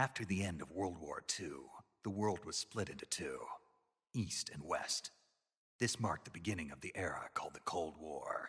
After the end of World War II, the world was split into two, East and West. This marked the beginning of the era called the Cold War.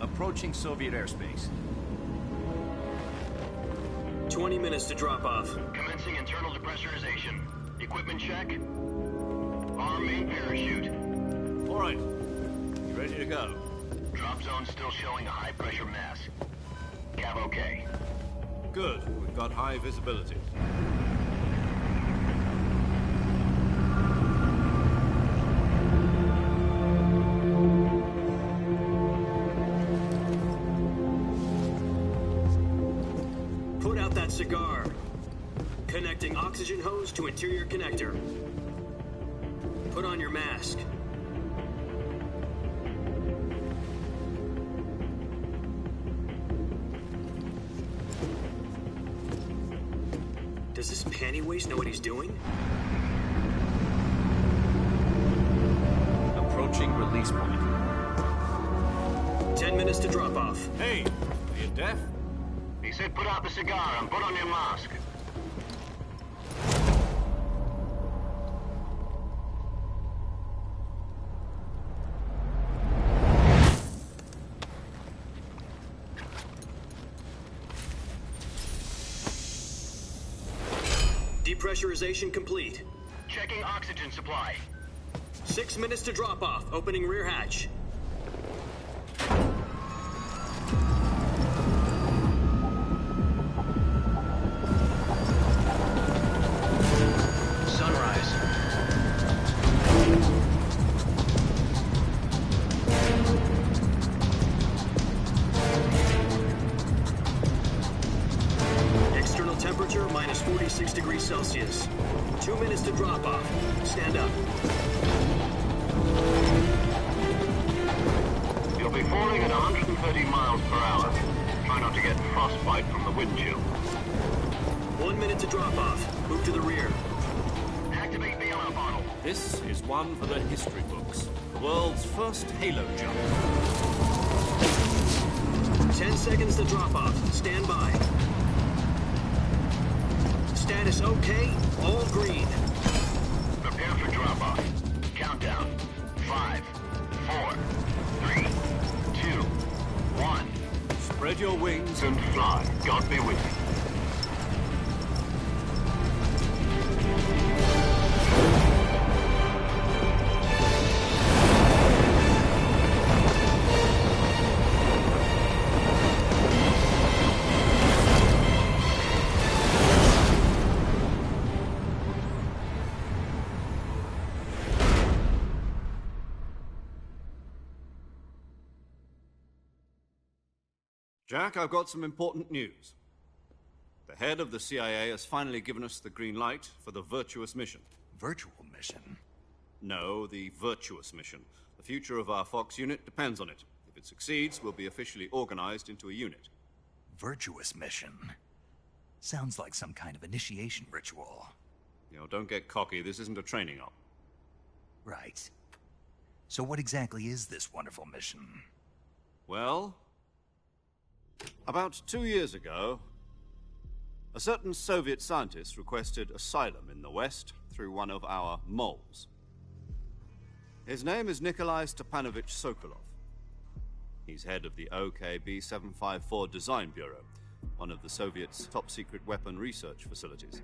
Approaching Soviet airspace. 20 minutes to drop off. Commencing internal depressurization. Equipment check. Arm main parachute. All right. You ready to go? Drop zone still showing a high pressure mass. Cav okay. Good. We've got high visibility. Cigar. Connecting oxygen hose to interior connector. Put on your mask. Does this panty waste know what he's doing? Approaching release point. 10 minutes to drop off. Hey, are you deaf? He said put out the cigar and put on your mask. Depressurization complete. Checking oxygen supply. 6 minutes to drop off. Opening rear hatch. Temperature minus 46 degrees Celsius. 2 minutes to drop off. Stand up. You'll be falling at 130 miles per hour. Try not to get frostbite from the wind chill. 1 minute to drop off. Move to the rear. Activate bailout bottle. This is one for the history books. The world's first halo jump. 10 seconds to drop off. Stand by. Status okay, all green. Prepare for drop-off. Countdown. 5, 4, 3, 2, 1. Spread your wings and fly. God be with you. Jack, I've got some important news. The head of the CIA has finally given us the green light for the virtuous mission. Virtual mission? No, the virtuous mission. The future of our Fox unit depends on it. If it succeeds, we'll be officially organized into a unit. Virtuous mission? Sounds like some kind of initiation ritual. You know, don't get cocky. This isn't a training op. Right. So what exactly is this wonderful mission? Well, about 2 years ago, a certain Soviet scientist requested asylum in the West through one of our moles. His name is Nikolai Stepanovich Sokolov. He's head of the OKB-754 Design Bureau, one of the Soviets' top-secret weapon research facilities,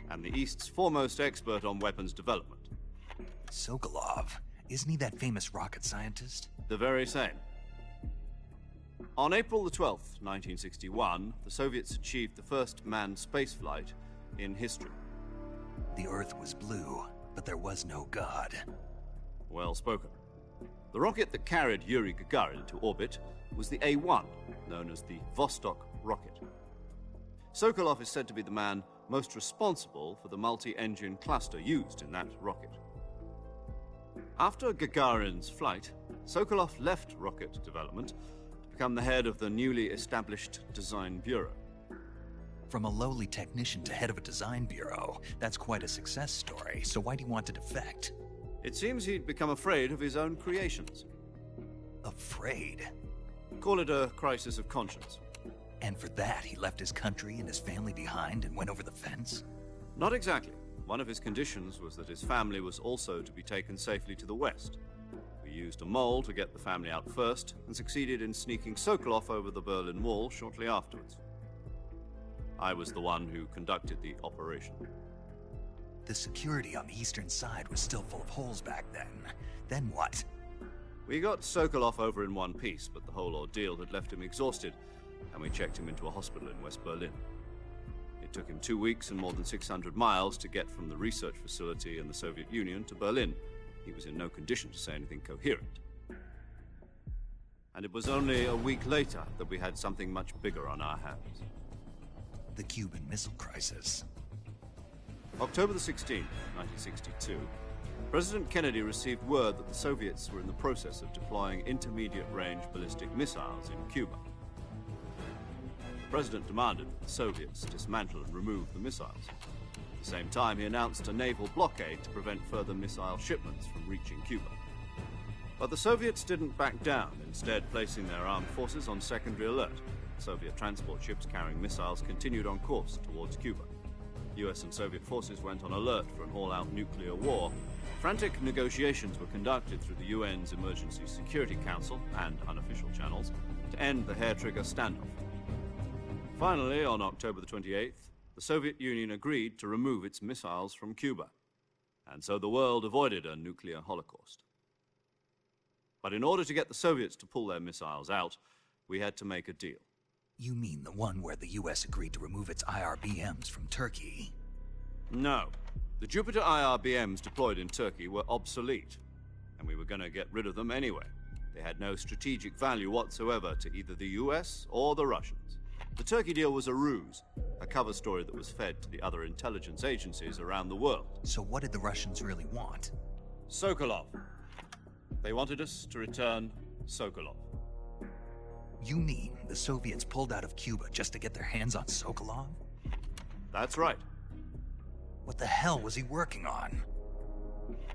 and the East's foremost expert on weapons development. Sokolov? Isn't he that famous rocket scientist? The very same. On April the 12th, 1961, the Soviets achieved the first manned spaceflight in history. The Earth was blue, but there was no God. Well spoken. The rocket that carried Yuri Gagarin into orbit was the A-1, known as the Vostok rocket. Sokolov is said to be the man most responsible for the multi-engine cluster used in that rocket. After Gagarin's flight, Sokolov left rocket development to become the head of the newly established Design Bureau. From a lowly technician to head of a design bureau, that's quite a success story, so why do you want to defect? It seems he'd become afraid of his own creations. Afraid? Call it a crisis of conscience. And for that, he left his country and his family behind and went over the fence? Not exactly. One of his conditions was that his family was also to be taken safely to the west. We used a mole to get the family out first and succeeded in sneaking Sokolov over the Berlin Wall shortly afterwards. I was the one who conducted the operation. The security on the eastern side was still full of holes back then. Then what? We got Sokolov over in one piece, but the whole ordeal had left him exhausted, and we checked him into a hospital in West Berlin. It took him 2 weeks and more than 600 miles to get from the research facility in the Soviet Union to Berlin. He was in no condition to say anything coherent. And it was only a week later that we had something much bigger on our hands. The Cuban Missile Crisis. October the 16th, 1962, President Kennedy received word that the Soviets were in the process of deploying intermediate-range ballistic missiles in Cuba. The President demanded that the Soviets dismantle and remove the missiles. At the same time, he announced a naval blockade to prevent further missile shipments from reaching Cuba. But the Soviets didn't back down, instead placing their armed forces on secondary alert. Soviet transport ships carrying missiles continued on course towards Cuba. US and Soviet forces went on alert for an all-out nuclear war. Frantic negotiations were conducted through the UN's Emergency Security Council and unofficial channels to end the hair-trigger standoff. Finally, on October the 28th, the Soviet Union agreed to remove its missiles from Cuba, and so the world avoided a nuclear holocaust. But in order to get the Soviets to pull their missiles out, we had to make a deal. You mean the one where the US agreed to remove its IRBMs from Turkey? No. The Jupiter IRBMs deployed in Turkey were obsolete, and we were going to get rid of them anyway. They had no strategic value whatsoever to either the US or the Russians. The Turkey deal was a ruse, a cover story that was fed to the other intelligence agencies around the world. So what did the Russians really want? Sokolov. They wanted us to return Sokolov. You mean the Soviets pulled out of Cuba just to get their hands on Sokolov? That's right. What the hell was he working on?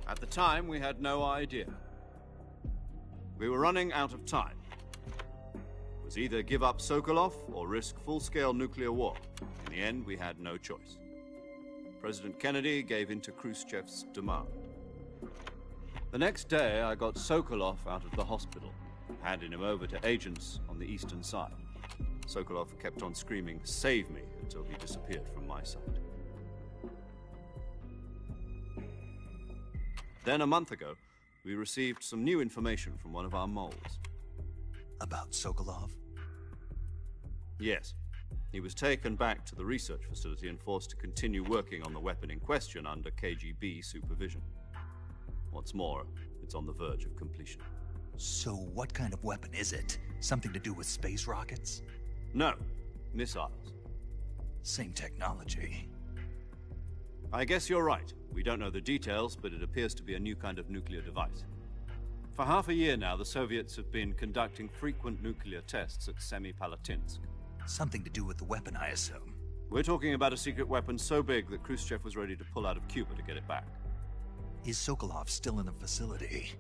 At the time, we had no idea. We were running out of time. It was either give up Sokolov or risk full-scale nuclear war. In the end, we had no choice. President Kennedy gave in to Khrushchev's demand. The next day, I got Sokolov out of the hospital, handing him over to agents on the eastern side. Sokolov kept on screaming, "Save me," until he disappeared from my sight. Then, a month ago, we received some new information from one of our moles. About Sokolov? Yes. He was taken back to the research facility and forced to continue working on the weapon in question under KGB supervision. What's more, it's on the verge of completion. So what kind of weapon is it? Something to do with space rockets? No, missiles. Same technology. I guess you're right. We don't know the details, but it appears to be a new kind of nuclear device. For half a year now, the Soviets have been conducting frequent nuclear tests at Semipalatinsk. Something to do with the weapon, I assume. We're talking about a secret weapon so big that Khrushchev was ready to pull out of Cuba to get it back. Is Sokolov still in the facility?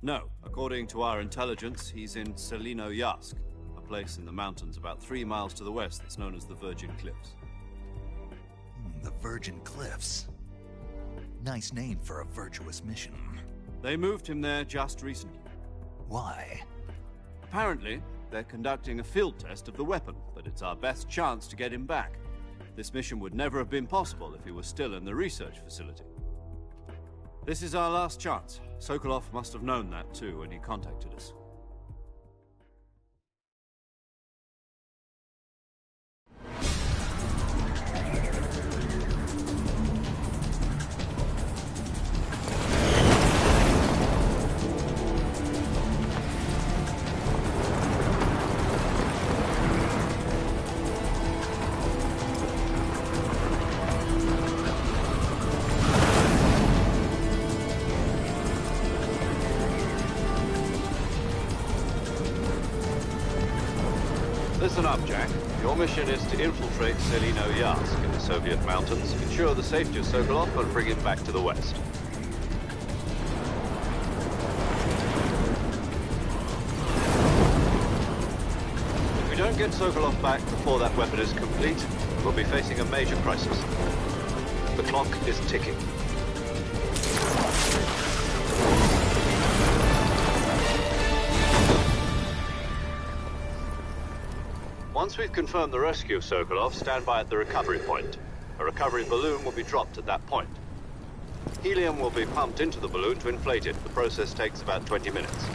No. According to our intelligence, he's in Selino-Yarsk, a place in the mountains about 3 miles to the west that's known as the Virgin Cliffs. The Virgin Cliffs. Nice name for a virtuous mission. They moved him there just recently. Why? Apparently, they're conducting a field test of the weapon, but it's our best chance to get him back. This mission would never have been possible if he was still in the research facility. This is our last chance. Sokolov must have known that too when he contacted us. up, Jack. Your mission is to infiltrate Selino Yask in the Soviet mountains, ensure the safety of Sokolov, and bring him back to the West. If we don't get Sokolov back before that weapon is complete, we'll be facing a major crisis. The clock is ticking. Once we've confirmed the rescue of Sokolov, stand by at the recovery point. A recovery balloon will be dropped at that point. Helium will be pumped into the balloon to inflate it. The process takes about 20 minutes.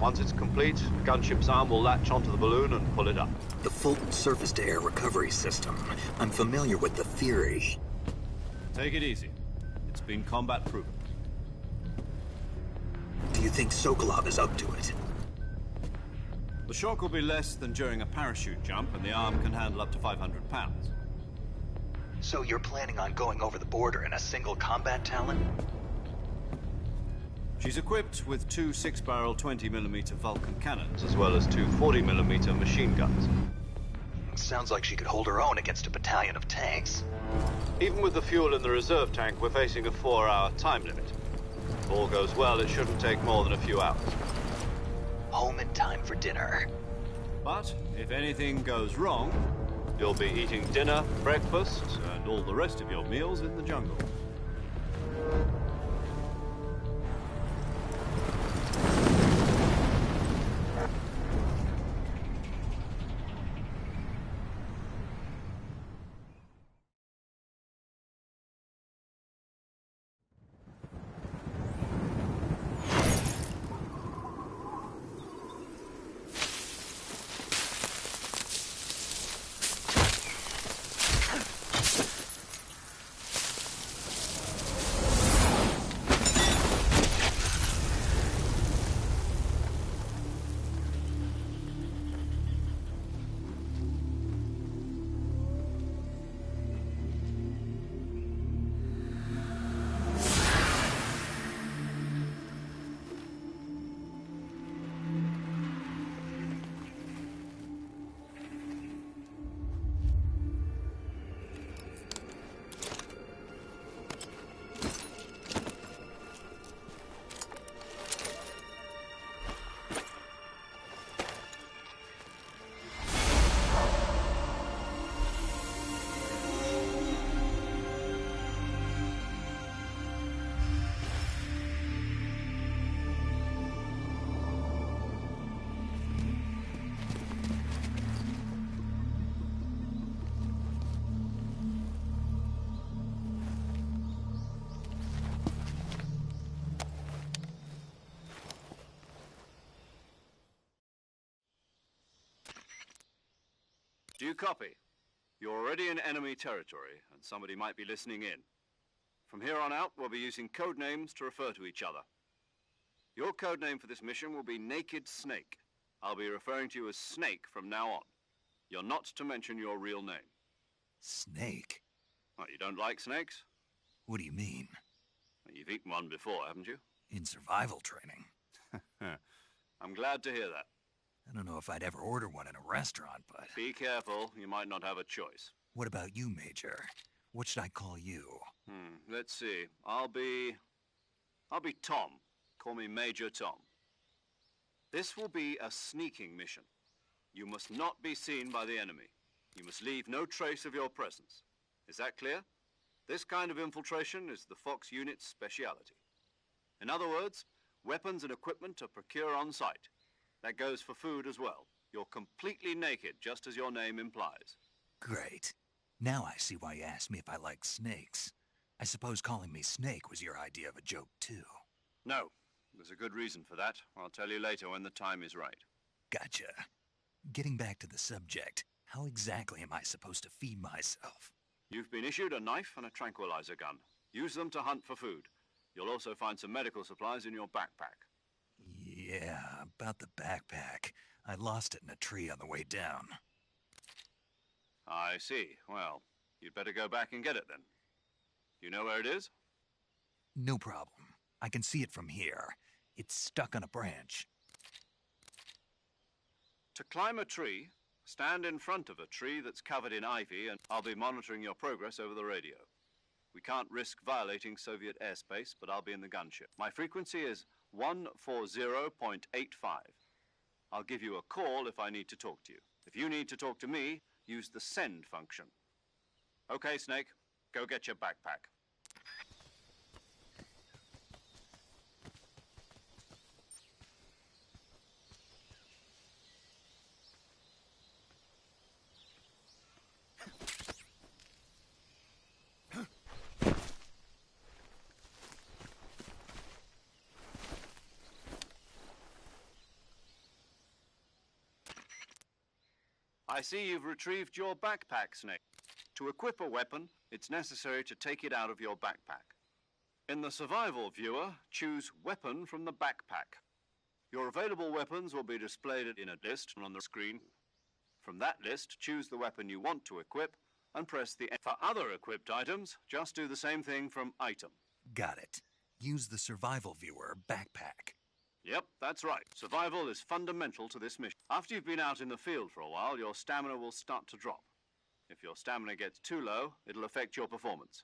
Once it's complete, the gunship's arm will latch onto the balloon and pull it up. The Fulton surface-to-air recovery system. I'm familiar with the theory. Take it easy. It's been combat-proven. Do you think Sokolov is up to it? The shock will be less than during a parachute jump, and the arm can handle up to 500 pounds. So you're planning on going over the border in a single combat Talon? She's equipped with two 6-barrel 20mm Vulcan cannons, as well as two 40mm machine guns. Sounds like she could hold her own against a battalion of tanks. Even with the fuel in the reserve tank, we're facing a 4-hour time limit. If all goes well, it shouldn't take more than a few hours. Home in time for dinner. But if anything goes wrong, you'll be eating dinner, breakfast, and all the rest of your meals in the jungle. Do you copy? You're already in enemy territory, and somebody might be listening in. From here on out, we'll be using code names to refer to each other. Your code name for this mission will be Naked Snake. I'll be referring to you as Snake from now on. You're not to mention your real name. Snake? What, you don't like snakes? What do you mean? Well, you've eaten one before, haven't you? In survival training. I'm glad to hear that. I don't know if I'd ever order one in a restaurant, but... Be careful, you might not have a choice. What about you, Major? What should I call you? Let's see. I'll be Tom. Call me Major Tom. This will be a sneaking mission. You must not be seen by the enemy. You must leave no trace of your presence. Is that clear? This kind of infiltration is the Fox unit's speciality. In other words, weapons and equipment are procured on site. That goes for food as well. You're completely naked, just as your name implies. Great. Now I see why you asked me if I like snakes. I suppose calling me Snake was your idea of a joke, too. No. There's a good reason for that. I'll tell you later when the time is right. Gotcha. Getting back to the subject, how exactly am I supposed to feed myself? You've been issued a knife and a tranquilizer gun. Use them to hunt for food. You'll also find some medical supplies in your backpack. Yeah, about the backpack. I lost it in a tree on the way down. I see. Well, you'd better go back and get it then. You know where it is? No problem. I can see it from here. It's stuck on a branch. To climb a tree, stand in front of a tree that's covered in ivy, and I'll be monitoring your progress over the radio. We can't risk violating Soviet airspace, but I'll be in the gunship. My frequency is 140.85. I'll give you a call if I need to talk to you. If you need to talk to me, use the send function. Okay, Snake, go get your backpack. I see you've retrieved your backpack, Snake. To equip a weapon, it's necessary to take it out of your backpack. In the survival viewer, choose Weapon from the backpack. Your available weapons will be displayed in a list on the screen. From that list, choose the weapon you want to equip and press the F. For other equipped items, just do the same thing from Item. Got it. Use the survival viewer backpack. Yep, that's right. Survival is fundamental to this mission. After you've been out in the field for a while, your stamina will start to drop. If your stamina gets too low, it'll affect your performance.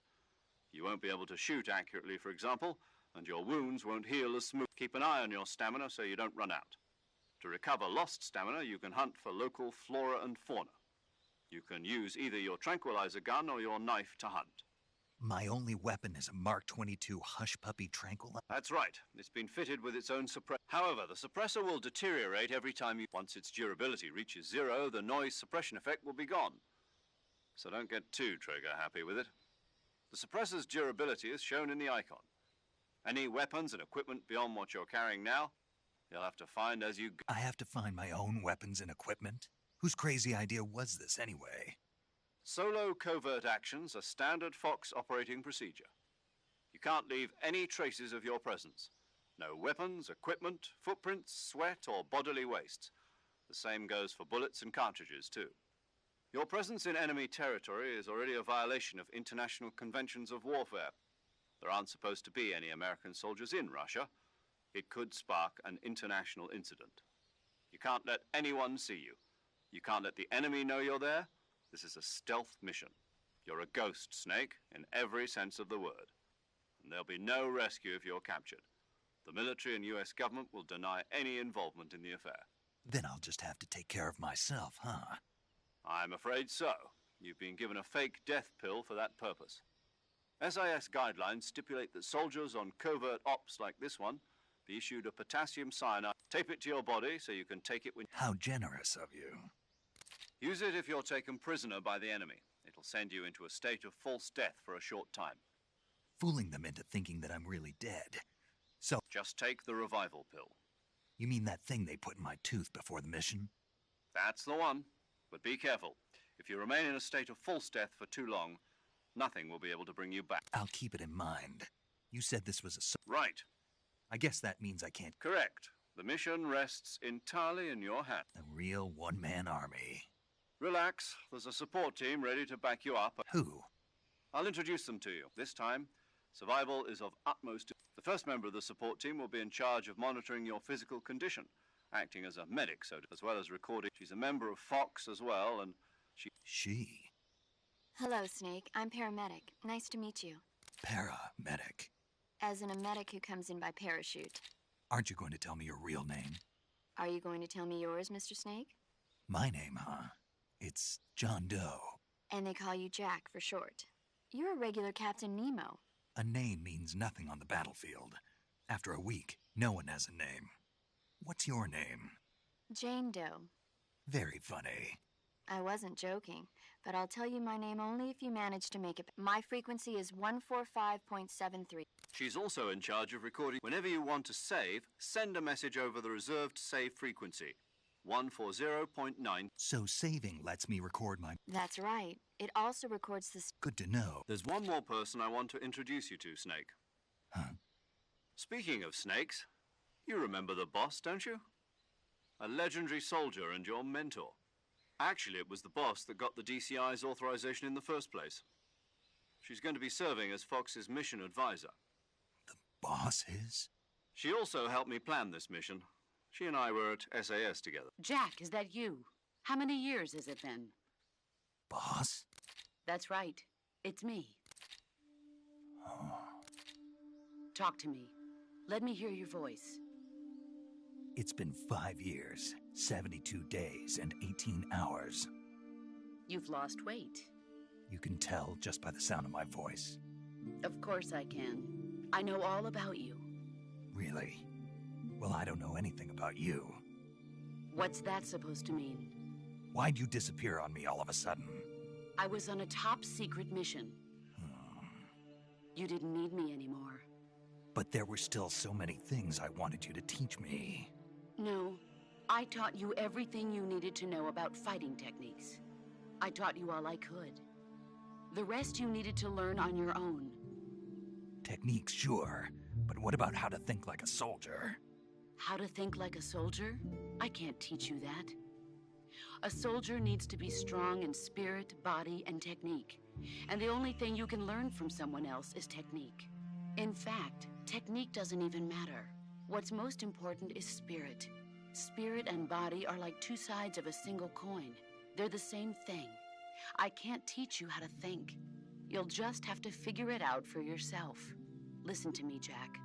You won't be able to shoot accurately, for example, and your wounds won't heal as smooth. Keep an eye on your stamina so you don't run out. To recover lost stamina, you can hunt for local flora and fauna. You can use either your tranquilizer gun or your knife to hunt. My only weapon is a Mark 22 Hush Puppy tranquilizer. That's right. It's been fitted with its own suppressor. However, the suppressor will deteriorate every time you... Once its durability reaches 0, the noise suppression effect will be gone. So don't get too trigger-happy with it. The suppressor's durability is shown in the icon. Any weapons and equipment beyond what you're carrying now, you'll have to find as you go. I have to find my own weapons and equipment? Whose crazy idea was this, anyway? Solo covert actions are standard Fox operating procedure. You can't leave any traces of your presence. No weapons, equipment, footprints, sweat, or bodily waste. The same goes for bullets and cartridges, too. Your presence in enemy territory is already a violation of international conventions of warfare. There aren't supposed to be any American soldiers in Russia. It could spark an international incident. You can't let anyone see you. You can't let the enemy know you're there. This is a stealth mission. You're a ghost, Snake, in every sense of the word. And there'll be no rescue if you're captured. The military and US government will deny any involvement in the affair. Then I'll just have to take care of myself, huh? I'm afraid so. You've been given a fake death pill for that purpose. SIS guidelines stipulate that soldiers on covert ops like this one be issued a potassium cyanide. Tape it to your body so you can take it when... How generous of you. Use it if you're taken prisoner by the enemy. It'll send you into a state of false death for a short time. Fooling them into thinking that I'm really dead. So... Just take the revival pill. You mean that thing they put in my tooth before the mission? That's the one. But be careful. If you remain in a state of false death for too long, nothing will be able to bring you back. I'll keep it in mind. You said this was a... Right. I guess that means I can't... Correct. The mission rests entirely in your hands. A real one-man army. Relax. There's a support team ready to back you up. Who? I'll introduce them to you. This time, survival is of utmost... The first member of the support team will be in charge of monitoring your physical condition, acting as a medic, as well as recording. She's a member of Fox as well, and She? Hello, Snake. I'm paramedic. Nice to meet you. Paramedic. As in a medic who comes in by parachute. Aren't you going to tell me your real name? Are you going to tell me yours, Mr. Snake? My name, huh? It's John Doe. And they call you Jack for short. You're a regular Captain Nemo. A name means nothing on the battlefield. After a week, no one has a name. What's your name? Jane Doe. Very funny. I wasn't joking, but I'll tell you my name only if you manage to make it. My frequency is 145.73. she's also in charge of recording. Whenever you want to save, send a message over the reserved save frequency, 140.9. So saving lets me record my... That's right. It also records the... Good to know. There's one more person I want to introduce you to, Snake. Huh? Speaking of snakes, you remember the boss, don't you? A legendary soldier and your mentor. Actually, it was the boss that got the DCI's authorization in the first place. She's going to be serving as Fox's mission advisor. The boss is? She also helped me plan this mission. She and I were at SAS together. Jack, is that you? How many years has it been? Boss? That's right. It's me. Talk to me. Let me hear your voice. It's been 5 years, 72 days, and 18 hours. You've lost weight. You can tell just by the sound of my voice. Of course I can. I know all about you. Really? Well, I don't know anything about you. What's that supposed to mean? Why'd you disappear on me all of a sudden? I was on a top-secret mission. You didn't need me anymore. But there were still so many things I wanted you to teach me. No, I taught you everything you needed to know about fighting techniques. I taught you all I could. The rest you needed to learn on your own. Techniques, sure. But what about how to think like a soldier? How to think like a soldier? I can't teach you that. A soldier needs to be strong in spirit, body, and technique. And the only thing you can learn from someone else is technique. In fact, technique doesn't even matter. What's most important is spirit. Spirit and body are like two sides of a single coin. They're the same thing. I can't teach you how to think. You'll just have to figure it out for yourself. Listen to me, Jack.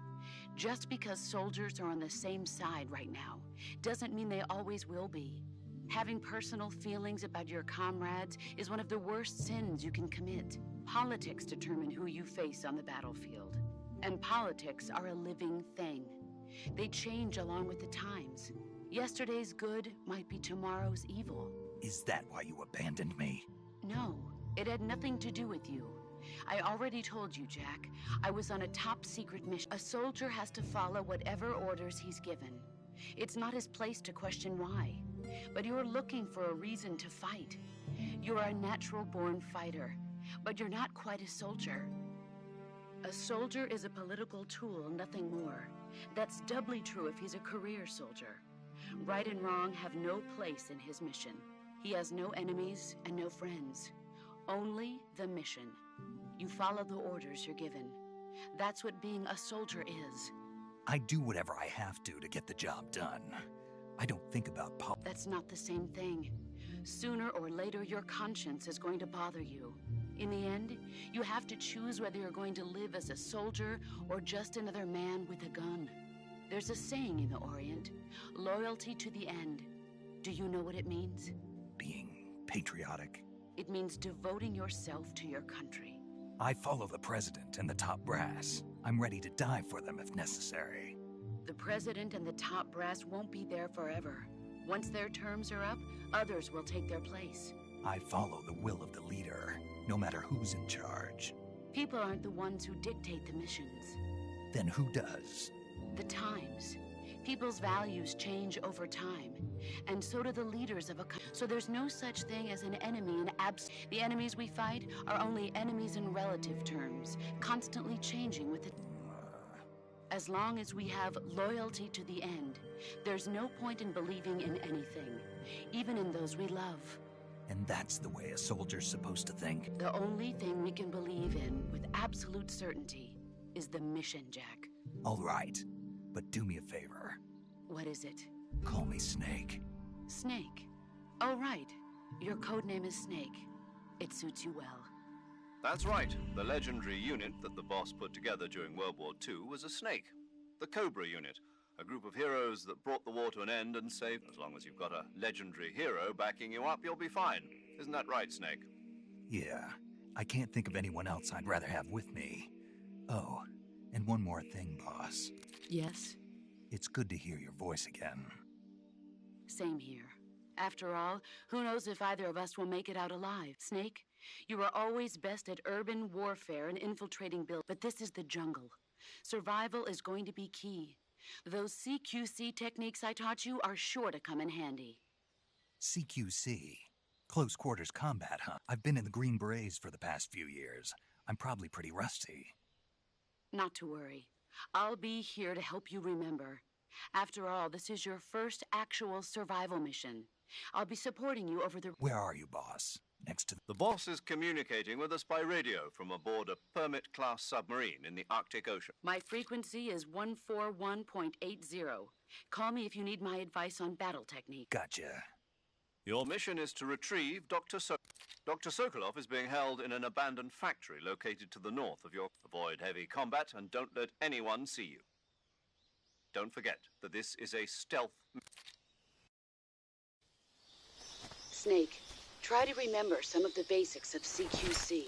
Just because soldiers are on the same side right now doesn't mean they always will be. Having personal feelings about your comrades is one of the worst sins you can commit. Politics determine who you face on the battlefield. And politics are a living thing. They change along with the times. Yesterday's good might be tomorrow's evil. Is that why you abandoned me? No, it had nothing to do with you. I already told you, Jack. I was on a top-secret mission. A soldier has to follow whatever orders he's given. It's not his place to question why. But you're looking for a reason to fight. You're a natural-born fighter, but you're not quite a soldier. A soldier is a political tool, nothing more. That's doubly true if he's a career soldier. Right and wrong have no place in his mission. He has no enemies and no friends. Only the mission. You follow the orders you're given. That's what being a soldier is. I do whatever I have to get the job done. I don't think about That's not the same thing. Sooner or later, your conscience is going to bother you. In the end, you have to choose whether you're going to live as a soldier or just another man with a gun. There's a saying in the Orient, loyalty to the end. Do you know what it means? being patriotic. It means devoting yourself to your country. I follow the president and the top brass. I'm ready to die for them if necessary. The president and the top brass won't be there forever. Once their terms are up, others will take their place. I follow the will of the leader, no matter who's in charge. People aren't the ones who dictate the missions. Then who does? The times. People's values change over time, and so do the leaders of a country. So there's no such thing as an enemy in The enemies we fight are only enemies in relative terms, constantly changing with it. As long as we have loyalty to the end, there's no point in believing in anything, even in those we love. And that's the way a soldier's supposed to think. The only thing we can believe in with absolute certainty is the mission, Jack. All right, but do me a favor. What is it? Call me Snake. Snake. Oh, right. Your codename is Snake. It suits you well. That's right. The legendary unit that the boss put together during World War II was a snake. The Cobra unit. A group of heroes that brought the war to an end and saved. As long as you've got a legendary hero backing you up, you'll be fine. Isn't that right, Snake? Yeah. I can't think of anyone else I'd rather have with me. Oh, and one more thing, boss. Yes? It's good to hear your voice again. Same here. After all, who knows if either of us will make it out alive? Snake, you are always best at urban warfare and infiltrating buildings, but this is the jungle. Survival is going to be key. Those CQC techniques I taught you are sure to come in handy. CQC? Close quarters combat, huh? I've been in the Green Berets for the past few years. I'm probably pretty rusty. Not to worry. I'll be here to help you remember. After all, this is your first actual survival mission. I'll be supporting you over the... Where are you, boss? Next to The boss is communicating with us by radio from aboard a Permit-class submarine in the Arctic Ocean. My frequency is 141.80. Call me if you need my advice on battle technique. Gotcha. Your mission is to retrieve Dr. Dr. Sokolov is being held in an abandoned factory located to the north of your... Avoid heavy combat and don't let anyone see you. Don't forget that this is a stealth... Snake, try to remember some of the basics of CQC.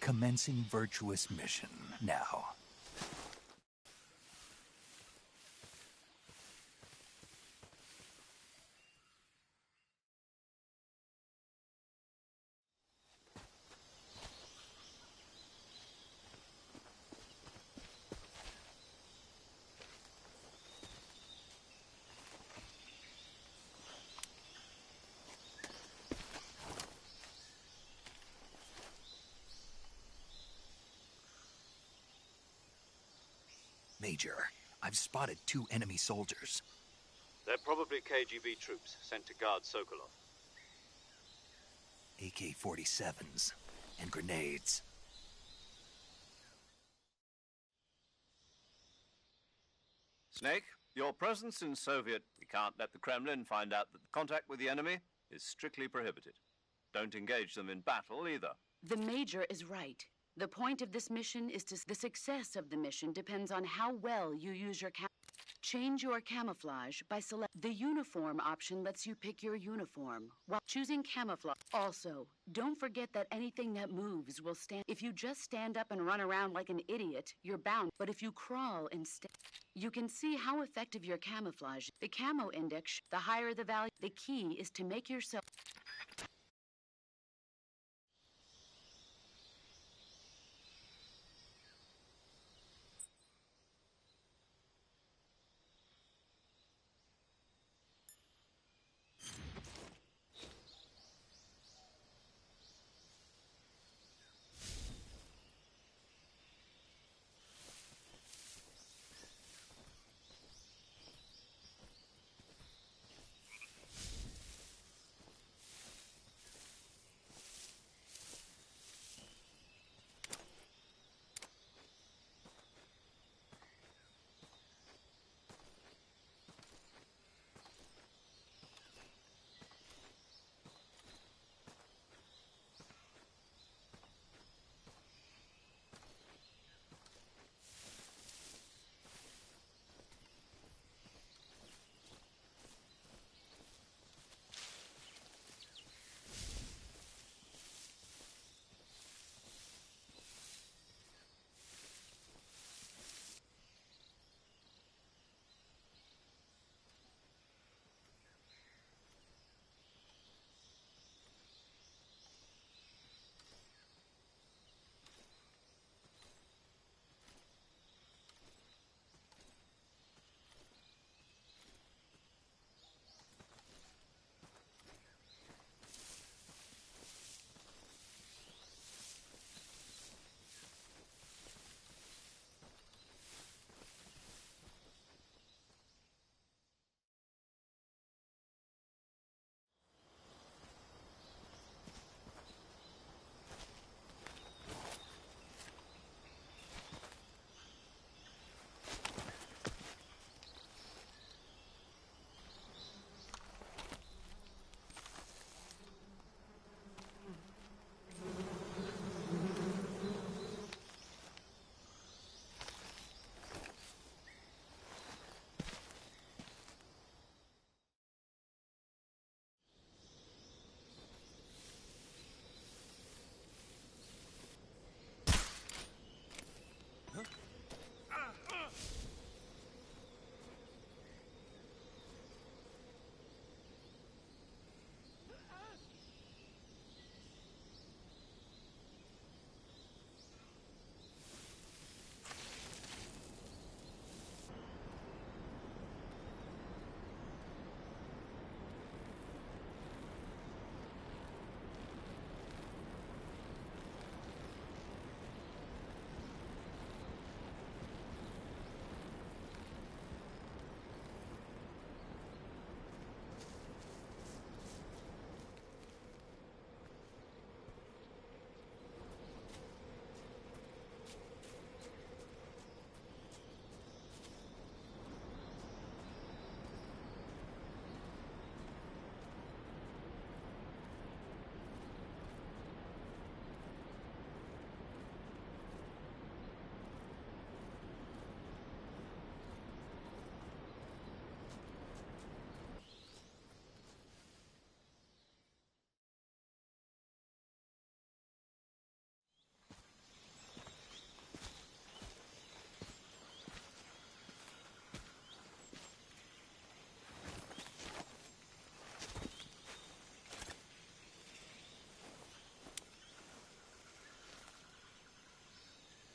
Commencing virtuous mission now. Major, I've spotted 2 enemy soldiers. They're probably KGB troops sent to guard Sokolov. AK-47s and grenades. Snake, your presence in Soviet... We can't let the Kremlin find out that contact with the enemy is strictly prohibited. Don't engage them in battle either. The Major is right. The point of this mission is to... The success of the mission depends on how well you use your Change your camouflage by select... The uniform option lets you pick your uniform, while choosing camouflage. Also, don't forget that anything that moves will stand... If you just stand up and run around like an idiot, you're bound. But if you crawl instead, you can see how effective your camouflage... The camo index, the higher the value... The key is to make yourself...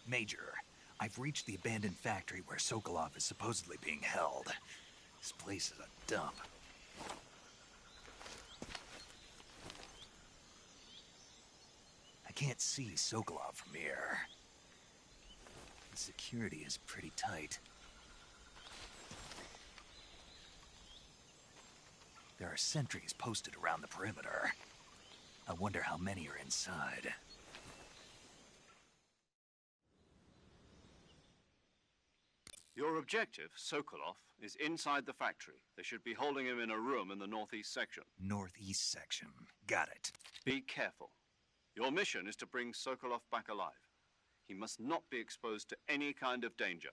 Major, I've reached the abandoned factory where Sokolov is supposedly being held. This place is a dump. I can't see Sokolov from here. The security is pretty tight. There are sentries posted around the perimeter. I wonder how many are inside. Your objective, Sokolov, is inside the factory. They should be holding him in a room in the northeast section. Northeast section. Got it. Be careful. Your mission is to bring Sokolov back alive. He must not be exposed to any kind of danger.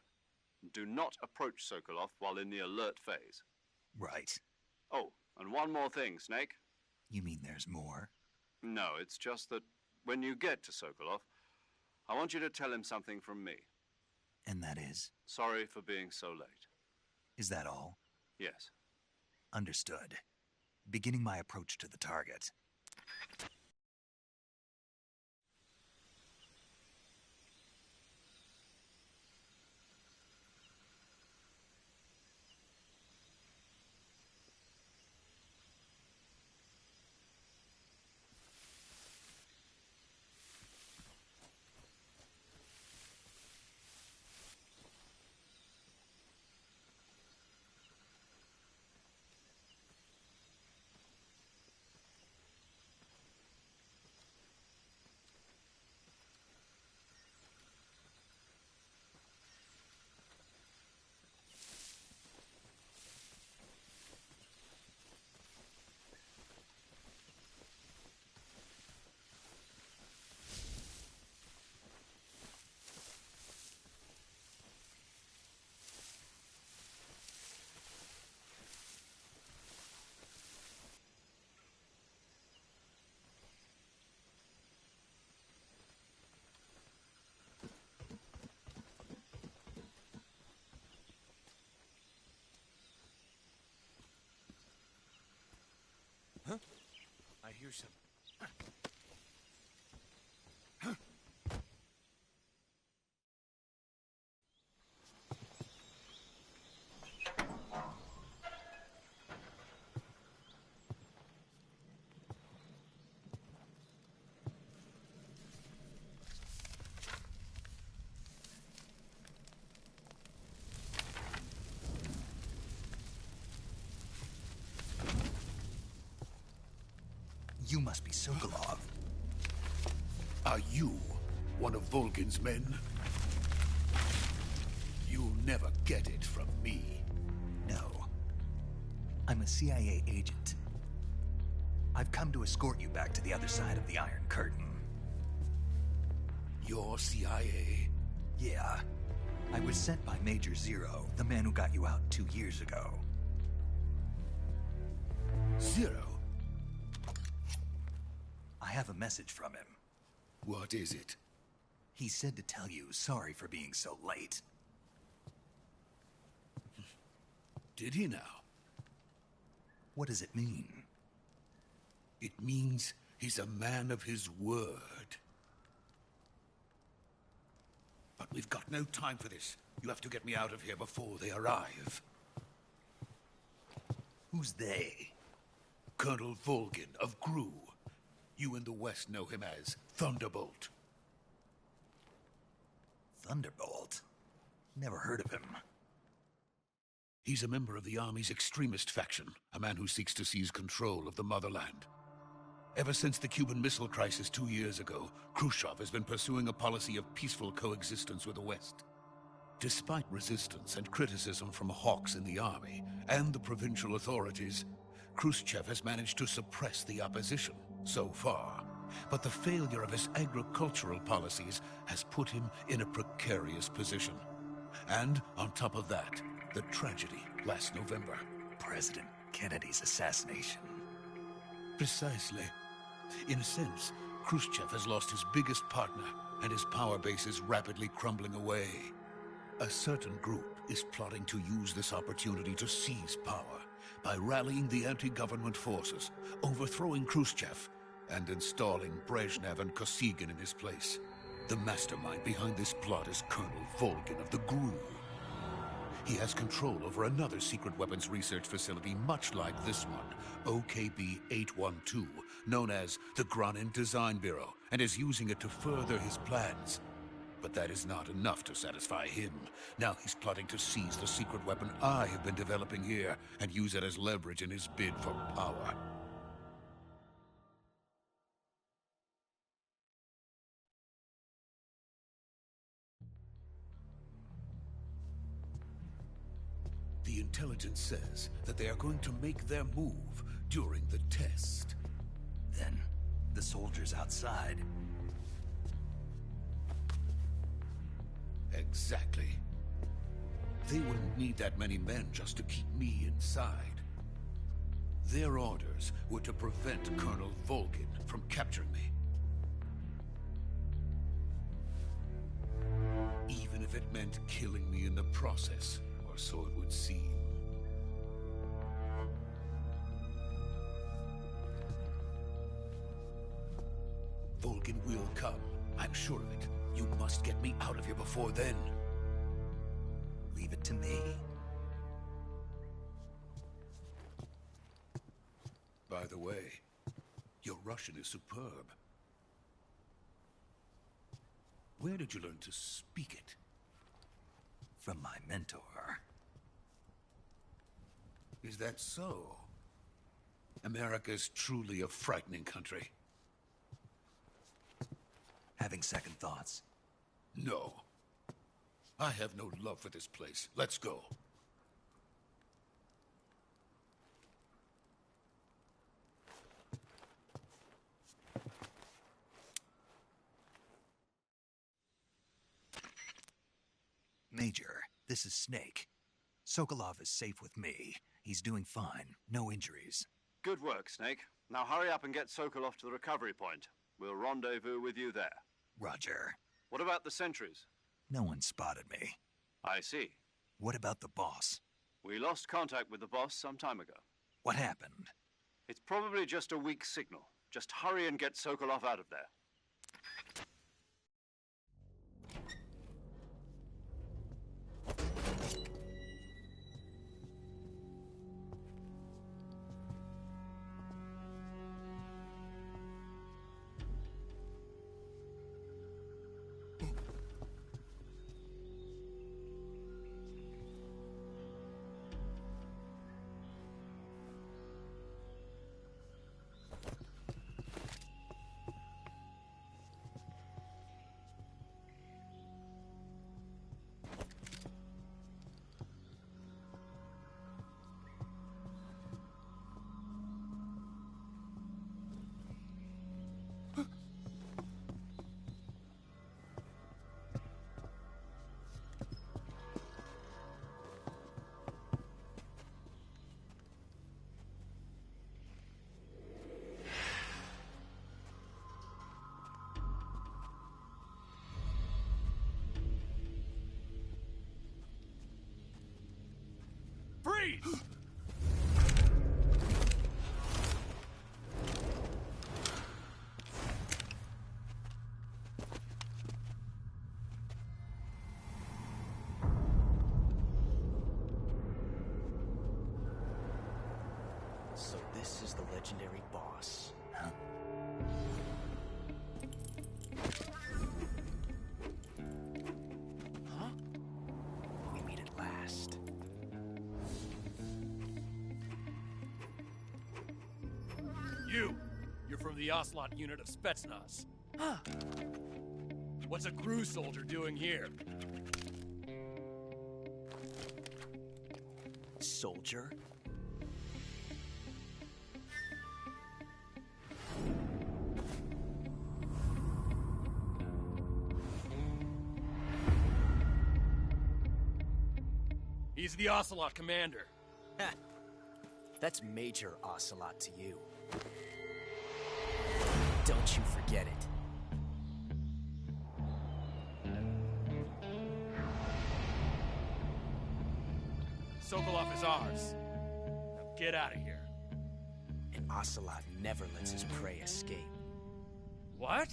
Do not approach Sokolov while in the alert phase. Right. Oh, and one more thing, Snake. You mean there's more? No, it's just that when you get to Sokolov, I want you to tell him something from me. And that is? Sorry for being so late. Is that all? Yes. Understood. Beginning my approach to the target. I hear some. You must be Sokolov. Are you one of Volgin's men? You'll never get it from me. No. I'm a CIA agent. I've come to escort you back to the other side of the Iron Curtain. You're CIA? Yeah. I was sent by Major Zero, the man who got you out 2 years ago. Zero? I have a message from him. What is it? He said to tell you sorry for being so late. Did he now? What does it mean? It means he's a man of his word. But we've got no time for this. You have to get me out of here before they arrive. Who's they? Colonel Volgin of GRU. You in the West know him as Thunderbolt. Thunderbolt? Never heard of him. He's a member of the Army's extremist faction, a man who seeks to seize control of the motherland. Ever since the Cuban Missile Crisis 2 years ago, Khrushchev has been pursuing a policy of peaceful coexistence with the West. Despite resistance and criticism from hawks in the Army and the provincial authorities, Khrushchev has managed to suppress the opposition so far. But the failure of his agricultural policies has put him in a precarious position. And on top of that, the tragedy last November. President Kennedy's assassination. Precisely. In a sense, Khrushchev has lost his biggest partner, and his power base is rapidly crumbling away. A certain group is plotting to use this opportunity to seize power by rallying the anti-government forces, overthrowing Khrushchev, and installing Brezhnev and Kosygin in his place. The mastermind behind this plot is Colonel Volgin of the Gru. He has control over another secret weapons research facility much like this one, OKB-812, known as the Granin Design Bureau, and is using it to further his plans. But that is not enough to satisfy him. Now he's plotting to seize the secret weapon I have been developing here and use it as leverage in his bid for power. The intelligence says that they are going to make their move during the test. Then, the soldiers outside. Exactly. They wouldn't need that many men just to keep me inside. Their orders were to prevent Colonel Volgin from capturing me. Even if it meant killing me in the process, or so it would seem. Volgin will come. I'm sure of it. You must get me out of here before then. Leave it to me. By the way, your Russian is superb. Where did you learn to speak it? From my mentor. Is that so? America's truly a frightening country. Having second thoughts? No. I have no love for this place. Let's go. Major, this is Snake. Sokolov is safe with me. He's doing fine. No injuries. Good work, Snake. Now hurry up and get Sokolov to the recovery point. We'll rendezvous with you there. Roger. What about the sentries? No one spotted me. I see. What about the boss? We lost contact with the boss some time ago. What happened? It's probably just a weak signal. Just hurry and get Sokolov out of there. Freeze! So this is the legendary boss. Huh? Huh? We meet at last. You're from the Ocelot unit of Spetsnaz. Huh. What's a Gru soldier doing here? Soldier? He's the Ocelot commander. Ha! That's Major Ocelot to you. Don't you forget it. Sokolov is ours. Now get out of here. And Ocelot never lets his prey escape. What?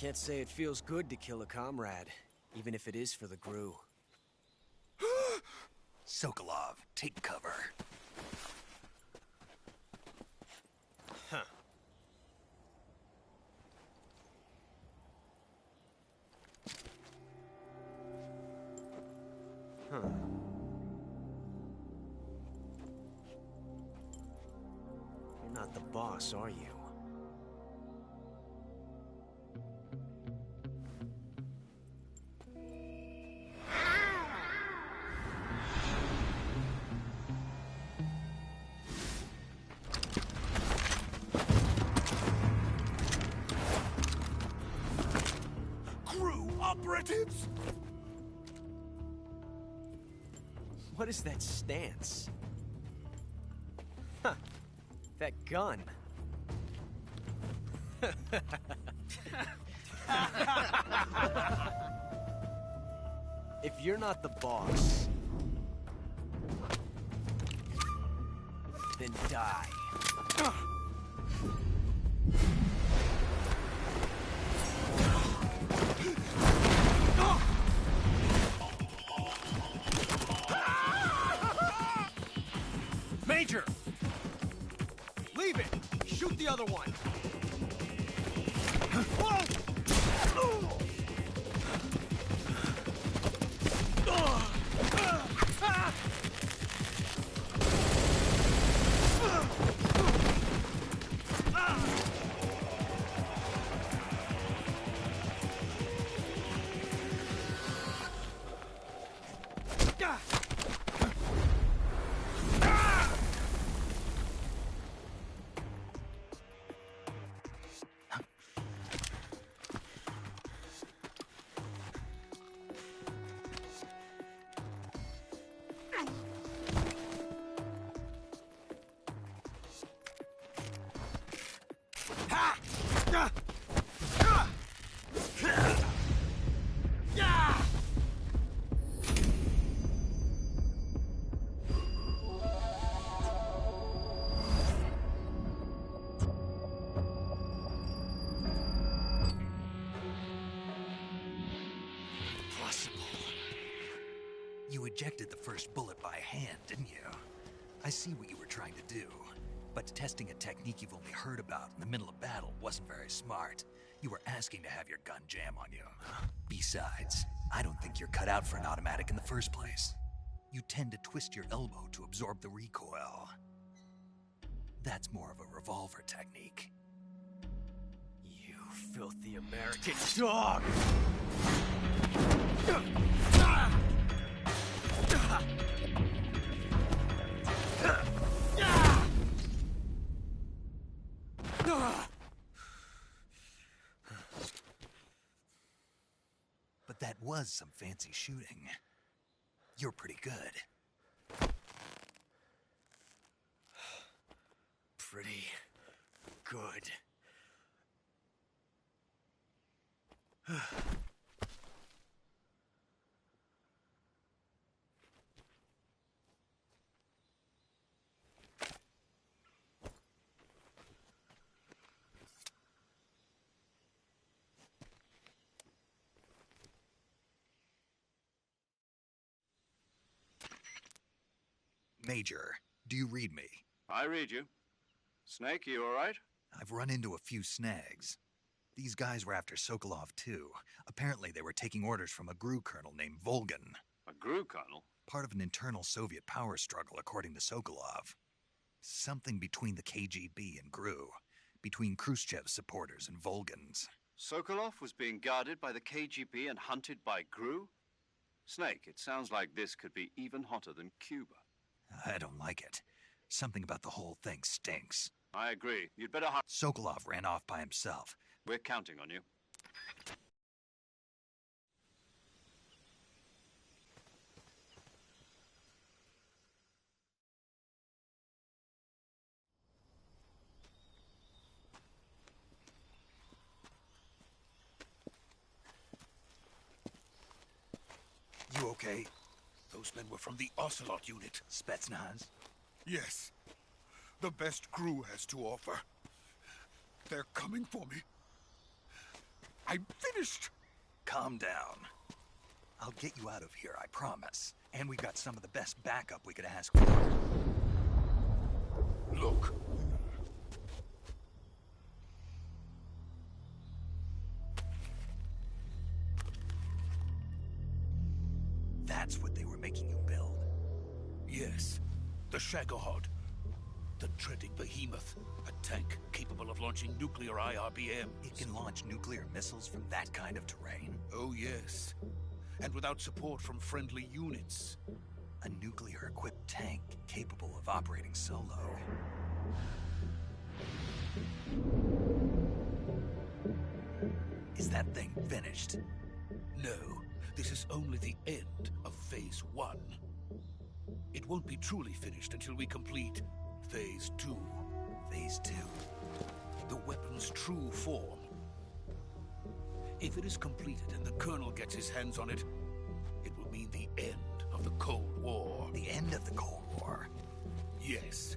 Can't say it feels good to kill a comrade, even if it is for the GRU. Sokolov, take cover. Huh. Huh. You're not the boss, are you? Operatives? What is that stance? Huh. That gun. If you're not the boss, then die. Major! Leave it! Shoot the other one! You ejected the first bullet by hand, didn't you? I see what you were trying to do. But testing a technique you've only heard about in the middle of battle wasn't very smart. You were asking to have your gun jam on you. Besides, I don't think you're cut out for an automatic in the first place. You tend to twist your elbow to absorb the recoil. That's more of a revolver technique. You filthy American dog! But that was some fancy shooting. You're pretty good. Pretty good. Major, do you read me? I read you. Snake, you all right? I've run into a few snags. These guys were after Sokolov, too. Apparently they were taking orders from a GRU colonel named Volgan. A GRU colonel? Part of an internal Soviet power struggle, according to Sokolov. Something between the KGB and GRU. Between Khrushchev's supporters and Volgan's. Sokolov was being guarded by the KGB and hunted by GRU? Snake, it sounds like this could be even hotter than Cuba. I don't like it. Something about the whole thing stinks. I agree. You'd better Sokolov ran off by himself. We're counting on you. You okay? Those men were from the Ocelot unit. Spetsnaz? Yes. The best GRU has to offer. They're coming for me. I'm finished! Calm down. I'll get you out of here, I promise. And we've got some of the best backup we could ask for. Look. That's what they were making you build. Yes, the Shagohod. The treading behemoth. A tank capable of launching nuclear IRBMs. It can launch nuclear missiles from that kind of terrain? Oh, yes. And without support from friendly units. A nuclear-equipped tank capable of operating solo. Is that thing finished? No, this is only the end of Phase 1. It won't be truly finished until we complete Phase 2. Phase 2? The weapon's true form. If it is completed and the Colonel gets his hands on it, it will mean the end of the Cold War. The end of the Cold War? Yes.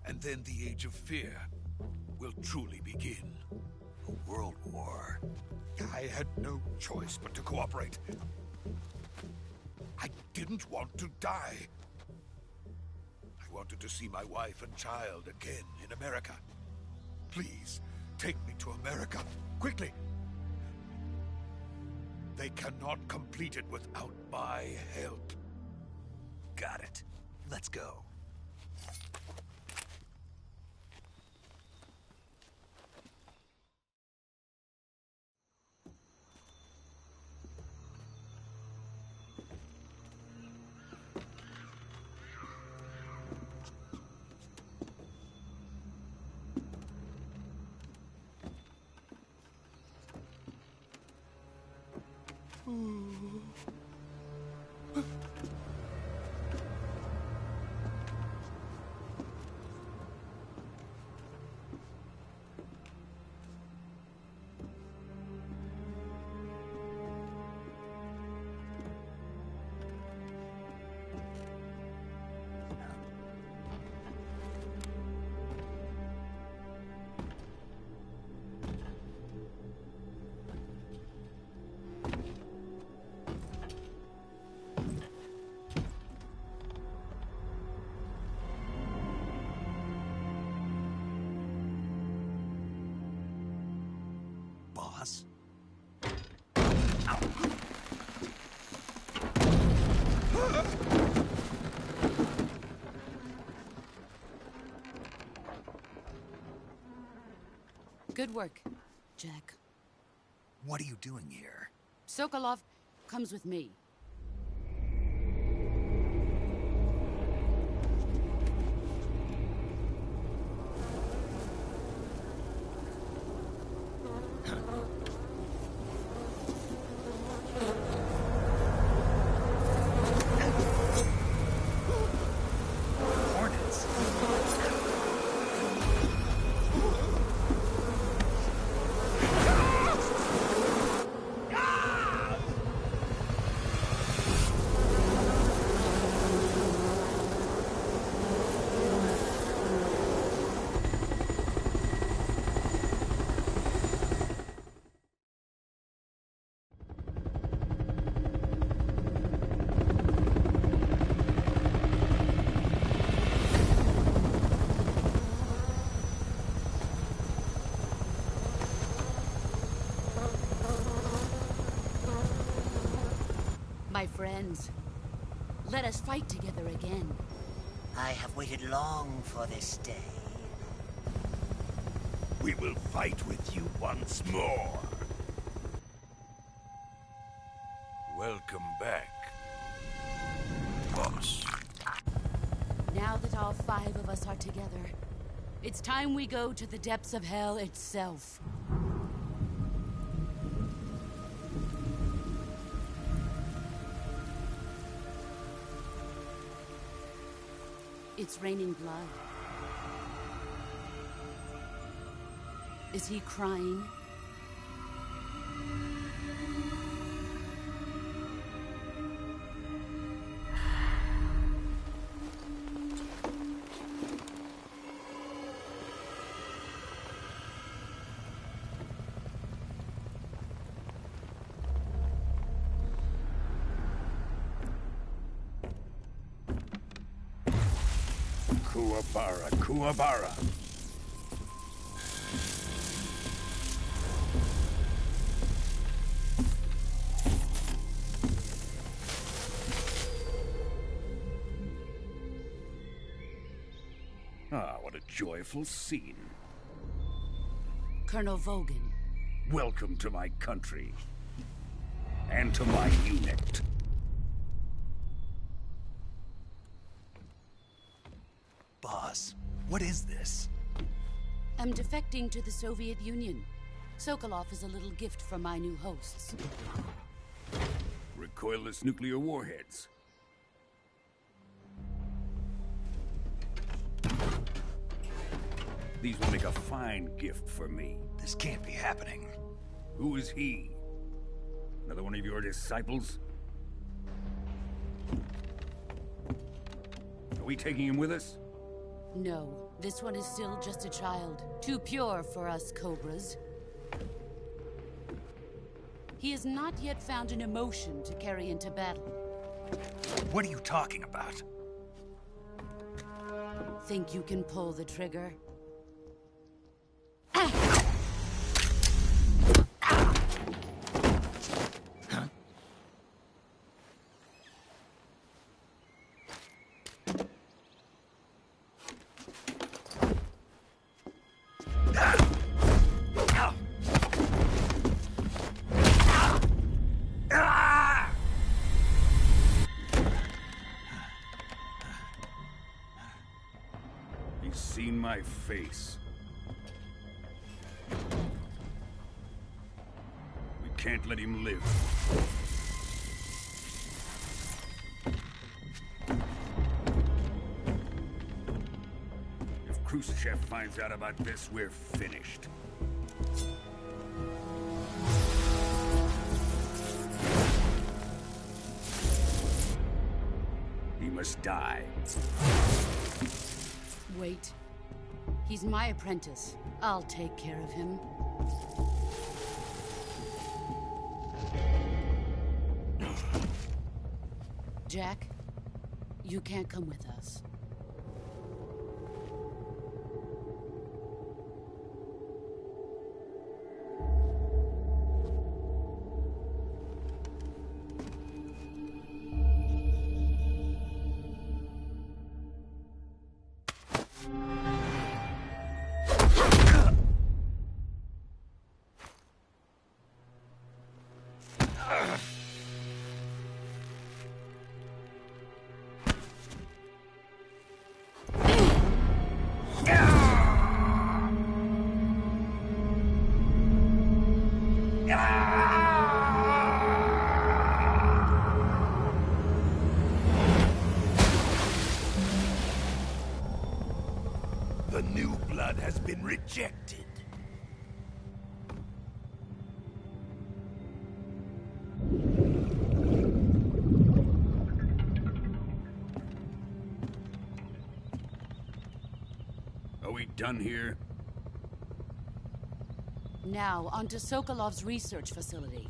And then the Age of Fear will truly begin. A world war. I had no choice but to cooperate. I didn't want to die. I wanted to see my wife and child again in America. Please, take me to America, quickly. They cannot complete it without my help. Got it. Let's go. Boss? Good work, Jack. What are you doing here? Sokolov comes with me. Hornets? My friends, let us fight together again. I have waited long for this day. We will fight with you once more. Welcome back, boss. Now that all 5 of us are together, it's time we go to the depths of hell itself. It's raining blood. Is he crying? Kuwabara, Kuwabara. Ah, what a joyful scene. Colonel Vogan. Welcome to my country. And to my unit. Boss, what is this? I'm defecting to the Soviet Union. Sokolov is a little gift from my new hosts. Recoilless nuclear warheads. These will make a fine gift for me. This can't be happening. Who is he? Another one of your disciples? Are we taking him with us? No, this one is still just a child. Too pure for us Cobras. He has not yet found an emotion to carry into battle. What are you talking about? Think you can pull the trigger? He's seen my face. We can't let him live. If Khrushchev finds out about this, we're finished. He must die. Wait. He's my apprentice. I'll take care of him. Jack, you can't come with us. The new blood has been rejected. Are we done here? Now, onto Sokolov's research facility.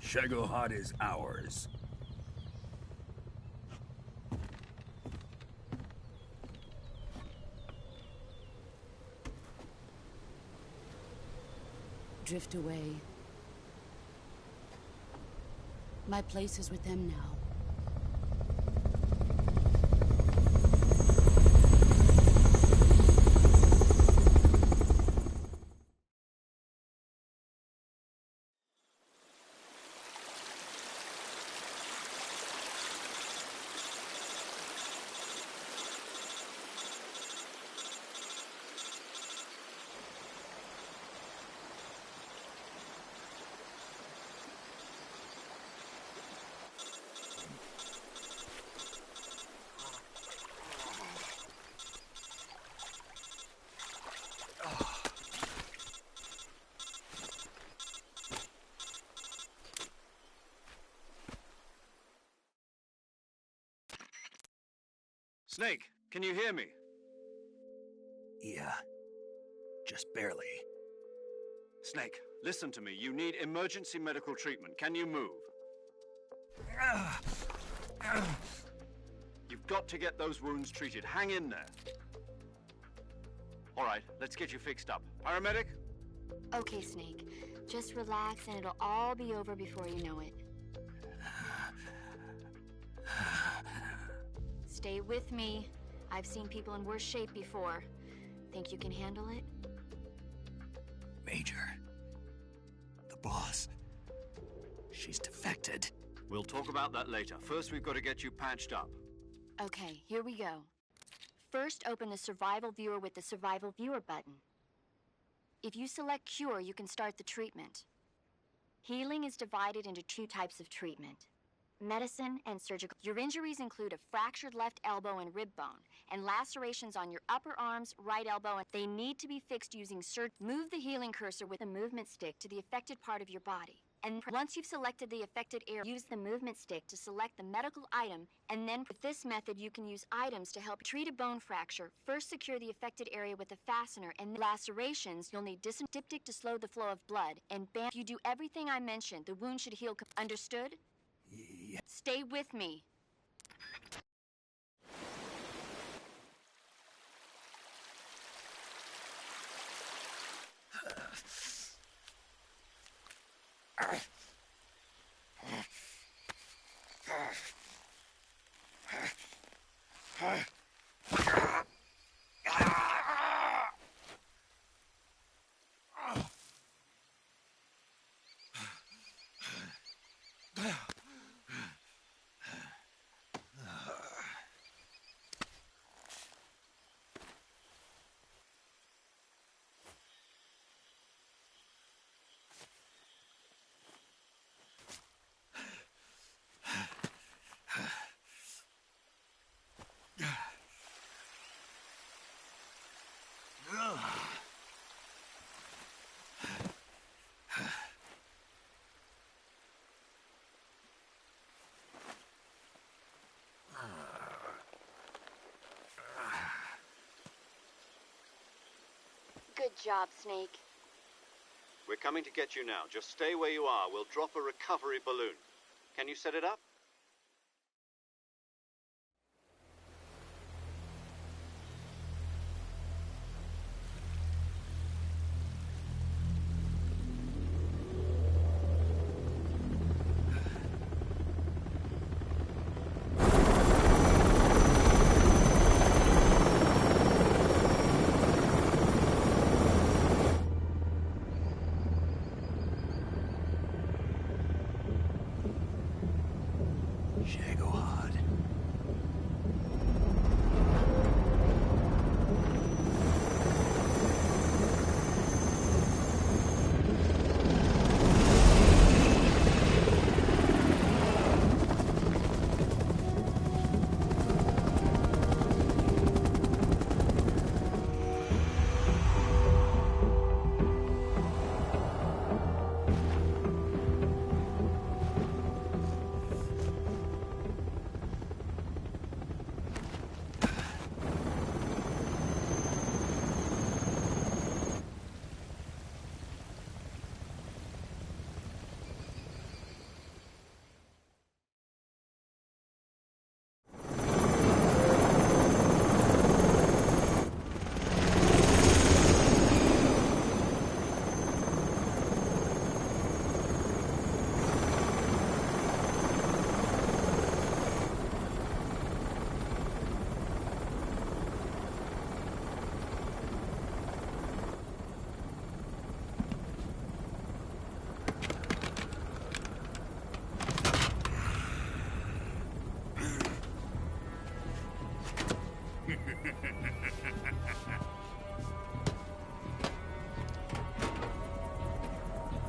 Shagohod is ours. Drift away. My place is with them now. Snake, can you hear me? Yeah. Just barely. Snake, listen to me. You need emergency medical treatment. Can you move? You've got to get those wounds treated. Hang in there. All right, let's get you fixed up. Paramedic? Okay, Snake. Just relax and it'll all be over before you know it. Stay with me. I've seen people in worse shape before. Think you can handle it? Major. The boss. She's defected. We'll talk about that later. First, we've got to get you patched up. Okay, here we go. First, open the Survival Viewer with the Survival Viewer button. If you select Cure, you can start the treatment. Healing is divided into 2 types of treatment: medicine and surgical. Your injuries include a fractured left elbow and rib bone, and lacerations on your upper arms, right elbow, and they need to be fixed using Move the healing cursor with a movement stick to the affected part of your body. And once you've selected the affected area, use the movement stick to select the medical item, and then with this method you can use items to help treat a bone fracture. First, secure the affected area with a fastener, and lacerations, you'll need diptic to slow the flow of blood, and bam. If you do everything I mentioned, the wound should heal. Understood? Yeah. Stay with me. Good job, Snake. We're coming to get you now. Just stay where you are. We'll drop a recovery balloon. Can you set it up?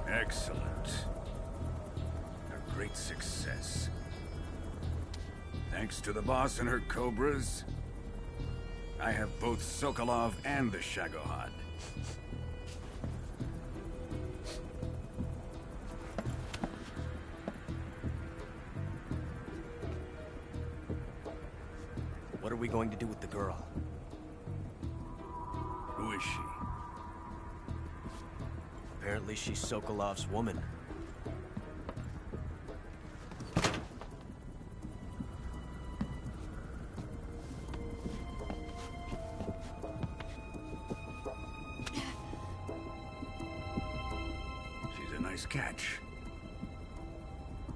Excellent. A great success. Thanks to the boss and her cobras, I have both Sokolov and the Shagohod. What are we going to do with the girl? Who is she? Apparently she's Sokolov's woman. Nice catch.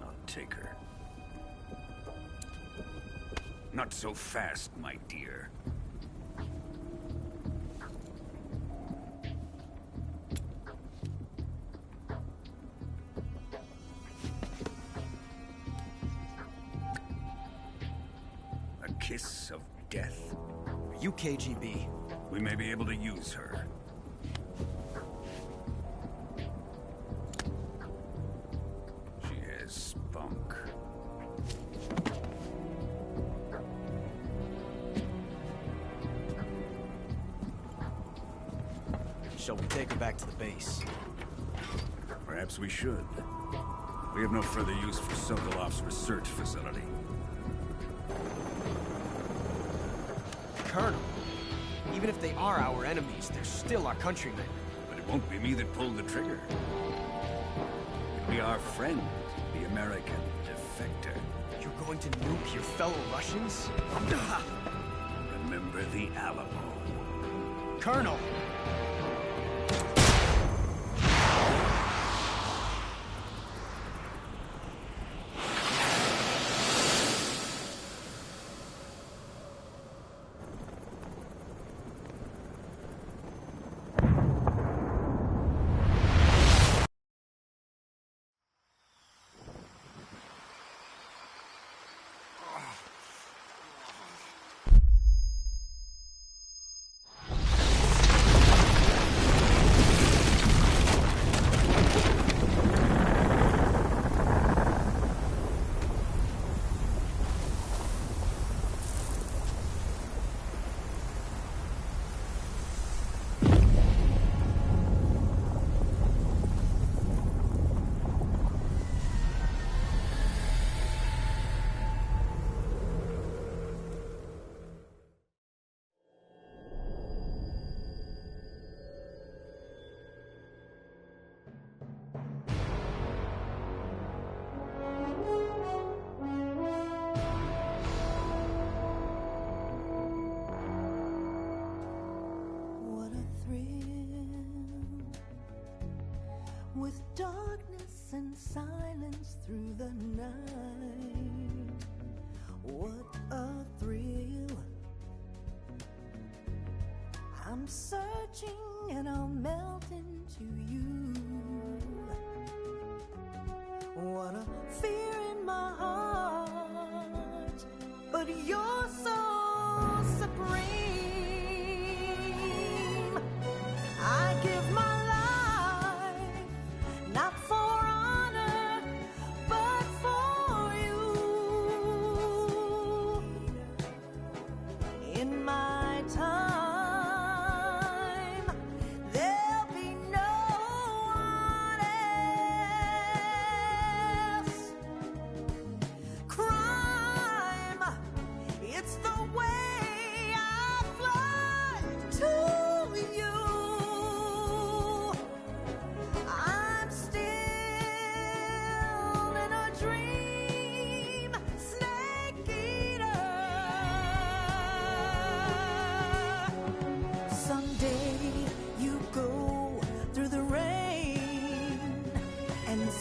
I'll take her. Not so fast, my dear. A kiss of death? Are you KGB? We may be able to use her. She has spunk. Shall we take her back to the base? Perhaps we should. We have no further use for Sokolov's research facility. Colonel, even if they are our enemies, they're still our countrymen. But it won't be me that pulled the trigger. It'll be our friend, the American defector. You're going to nuke your fellow Russians? Remember the Alamo. Colonel! With darkness and silence through the night, what a thrill. I'm searching and I'll melt into you. What a fear in my heart, but you're so supreme. I give my not for honor, but for you. In my time, there'll be no one else. Crime, it's the way I fly to you.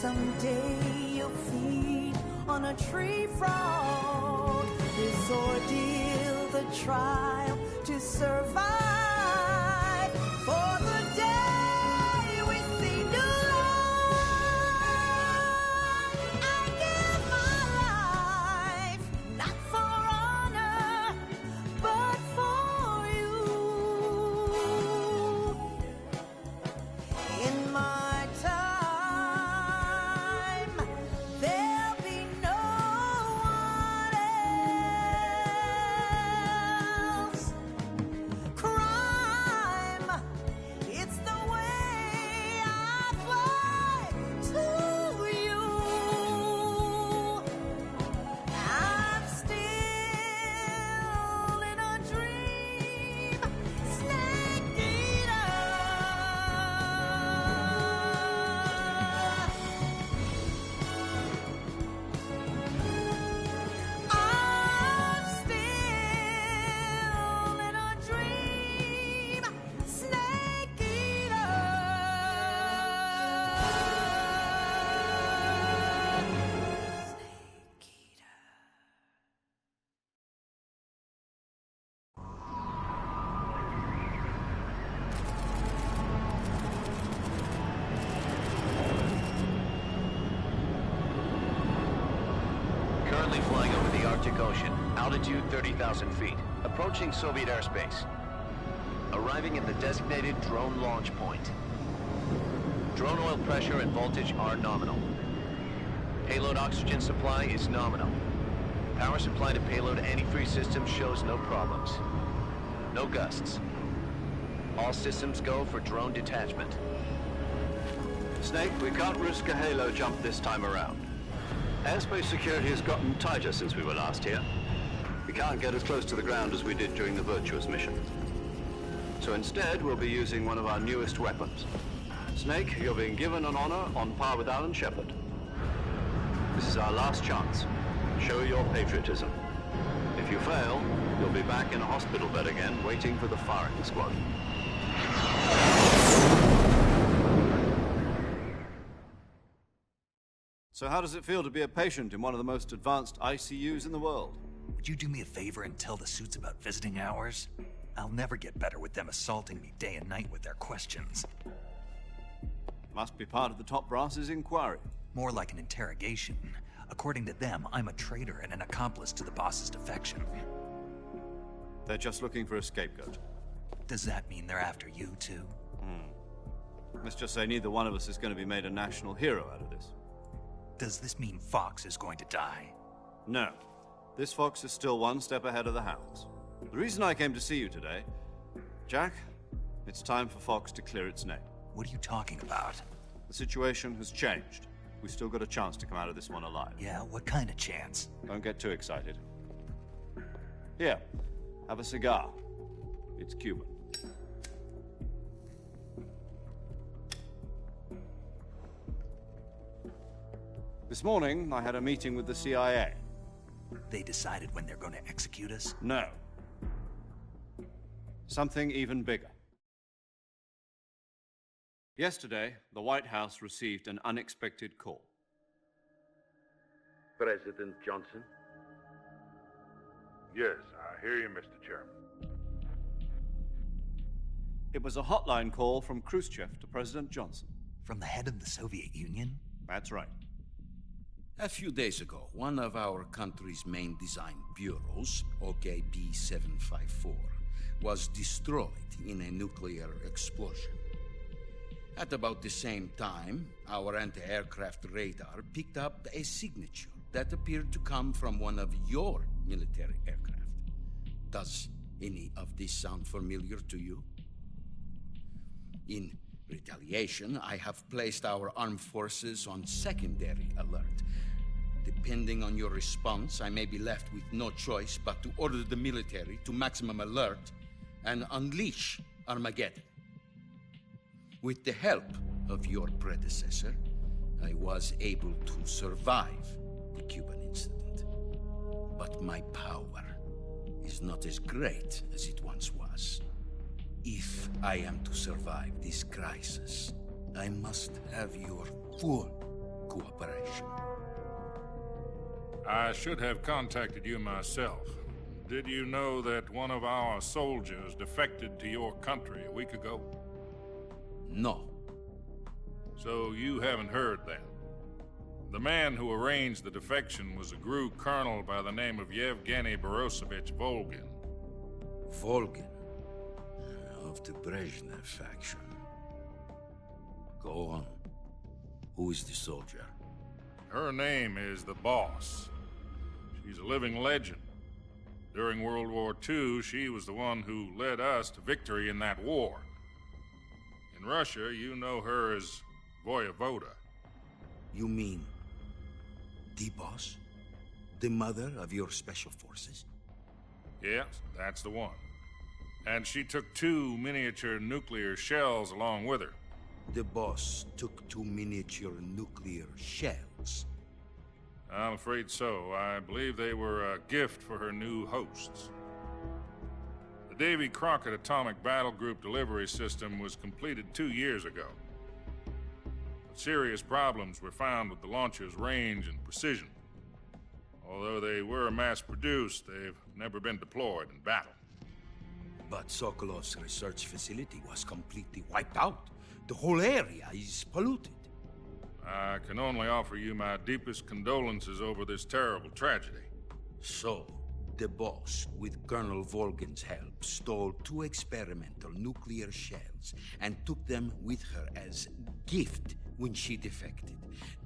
Someday you'll feed on a tree frog. This ordeal, the trial to survive. For the day we see new life, I give my life, not for honor, but for you. In my time, cry. Altitude 30,000 feet. Approaching Soviet airspace. Arriving at the designated drone launch point. Drone oil pressure and voltage are nominal. Payload oxygen supply is nominal. Power supply to payload antifreeze system shows no problems. No gusts. All systems go for drone detachment. Snake, we can't risk a halo jump this time around. Airspace security has gotten tighter since we were last here. We can't get as close to the ground as we did during the Virtuous mission. So instead, we'll be using one of our newest weapons. Snake, you're being given an honor on par with Alan Shepard. This is our last chance. Show your patriotism. If you fail, you'll be back in a hospital bed again, waiting for the firing squad. So how does it feel to be a patient in one of the most advanced ICUs in the world? Would you do me a favor and tell the suits about visiting hours? I'll never get better with them assaulting me day and night with their questions. Must be part of the top brass's inquiry. More like an interrogation. According to them, I'm a traitor and an accomplice to the boss's defection. They're just looking for a scapegoat. Does that mean they're after you, too? Let's just say neither one of us is going to be made a national hero out of this. Does this mean Fox is going to die? No. This Fox is still one step ahead of the Hounds. The reason I came to see you today... Jack, it's time for Fox to clear its name. What are you talking about? The situation has changed. We've still got a chance to come out of this one alive. Yeah, what kind of chance? Don't get too excited. Here, have a cigar. It's Cuban. This morning, I had a meeting with the CIA. They decided when they're going to execute us? No. Something even bigger. Yesterday, the White House received an unexpected call. President Johnson? Yes, I hear you, Mr. Chairman. It was a hotline call from Khrushchev to President Johnson. From the head of the Soviet Union? That's right. A few days ago, one of our country's main design bureaus, OKB-754, was destroyed in a nuclear explosion. At about the same time, our anti-aircraft radar picked up a signature that appeared to come from one of your military aircraft. Does any of this sound familiar to you? In retaliation, I have placed our armed forces on secondary alert. Depending on your response, I may be left with no choice but to order the military to maximum alert and unleash Armageddon. With the help of your predecessor, I was able to survive the Cuban incident. But my power is not as great as it once was. If I am to survive this crisis, I must have your full cooperation. I should have contacted you myself. Did you know that one of our soldiers defected to your country a week ago? No. So you haven't heard then. The man who arranged the defection was a GRU colonel by the name of Yevgeny Borosovich Volgin. Volgin? Of the Brezhnev faction. Go on. Who is the soldier? Her name is the Boss. She's a living legend. During World War II, she was the one who led us to victory in that war. In Russia, you know her as Voyevoda. You mean the Boss? The mother of your special forces? Yes, that's the one. And she took 2 miniature nuclear shells along with her. The Boss took 2 miniature nuclear shells? I'm afraid so. I believe they were a gift for her new hosts. The Davy Crockett Atomic Battle Group delivery system was completed 2 years ago. But serious problems were found with the launcher's range and precision. Although they were mass-produced, they've never been deployed in battle. But Sokolov's research facility was completely wiped out. The whole area is polluted. I can only offer you my deepest condolences over this terrible tragedy. So, the boss, with Colonel Volgin's help, stole 2 experimental nuclear shells and took them with her as gift when she defected.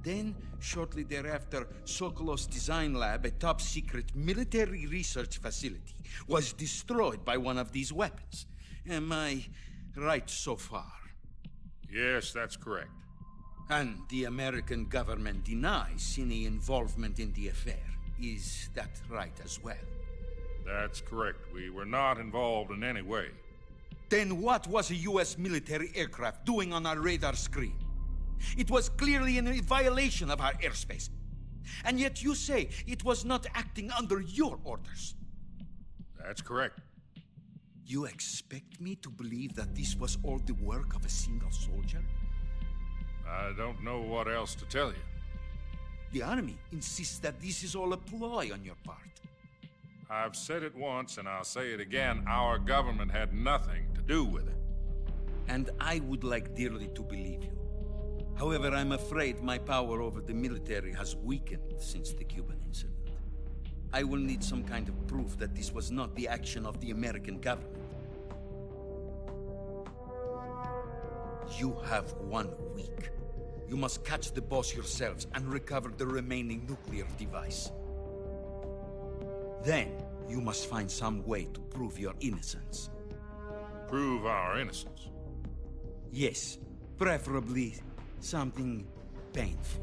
Then, shortly thereafter, Sokolov's design lab, a top-secret military research facility, was destroyed by one of these weapons. Am I right so far? Yes, that's correct. And the American government denies any involvement in the affair. Is that right as well? That's correct. We were not involved in any way. Then what was a U.S. military aircraft doing on our radar screen? It was clearly in violation of our airspace. And yet you say it was not acting under your orders. That's correct. You expect me to believe that this was all the work of a single soldier? I don't know what else to tell you. The Army insists that this is all a ploy on your part. I've said it once, and I'll say it again. Our government had nothing to do with it. And I would like dearly to believe you. However, I'm afraid my power over the military has weakened since the Cuban incident. I will need some kind of proof that this was not the action of the American government. You have 1 week. You must catch the boss yourselves and recover the remaining nuclear device. Then, you must find some way to prove your innocence. Prove our innocence? Yes, preferably something painful.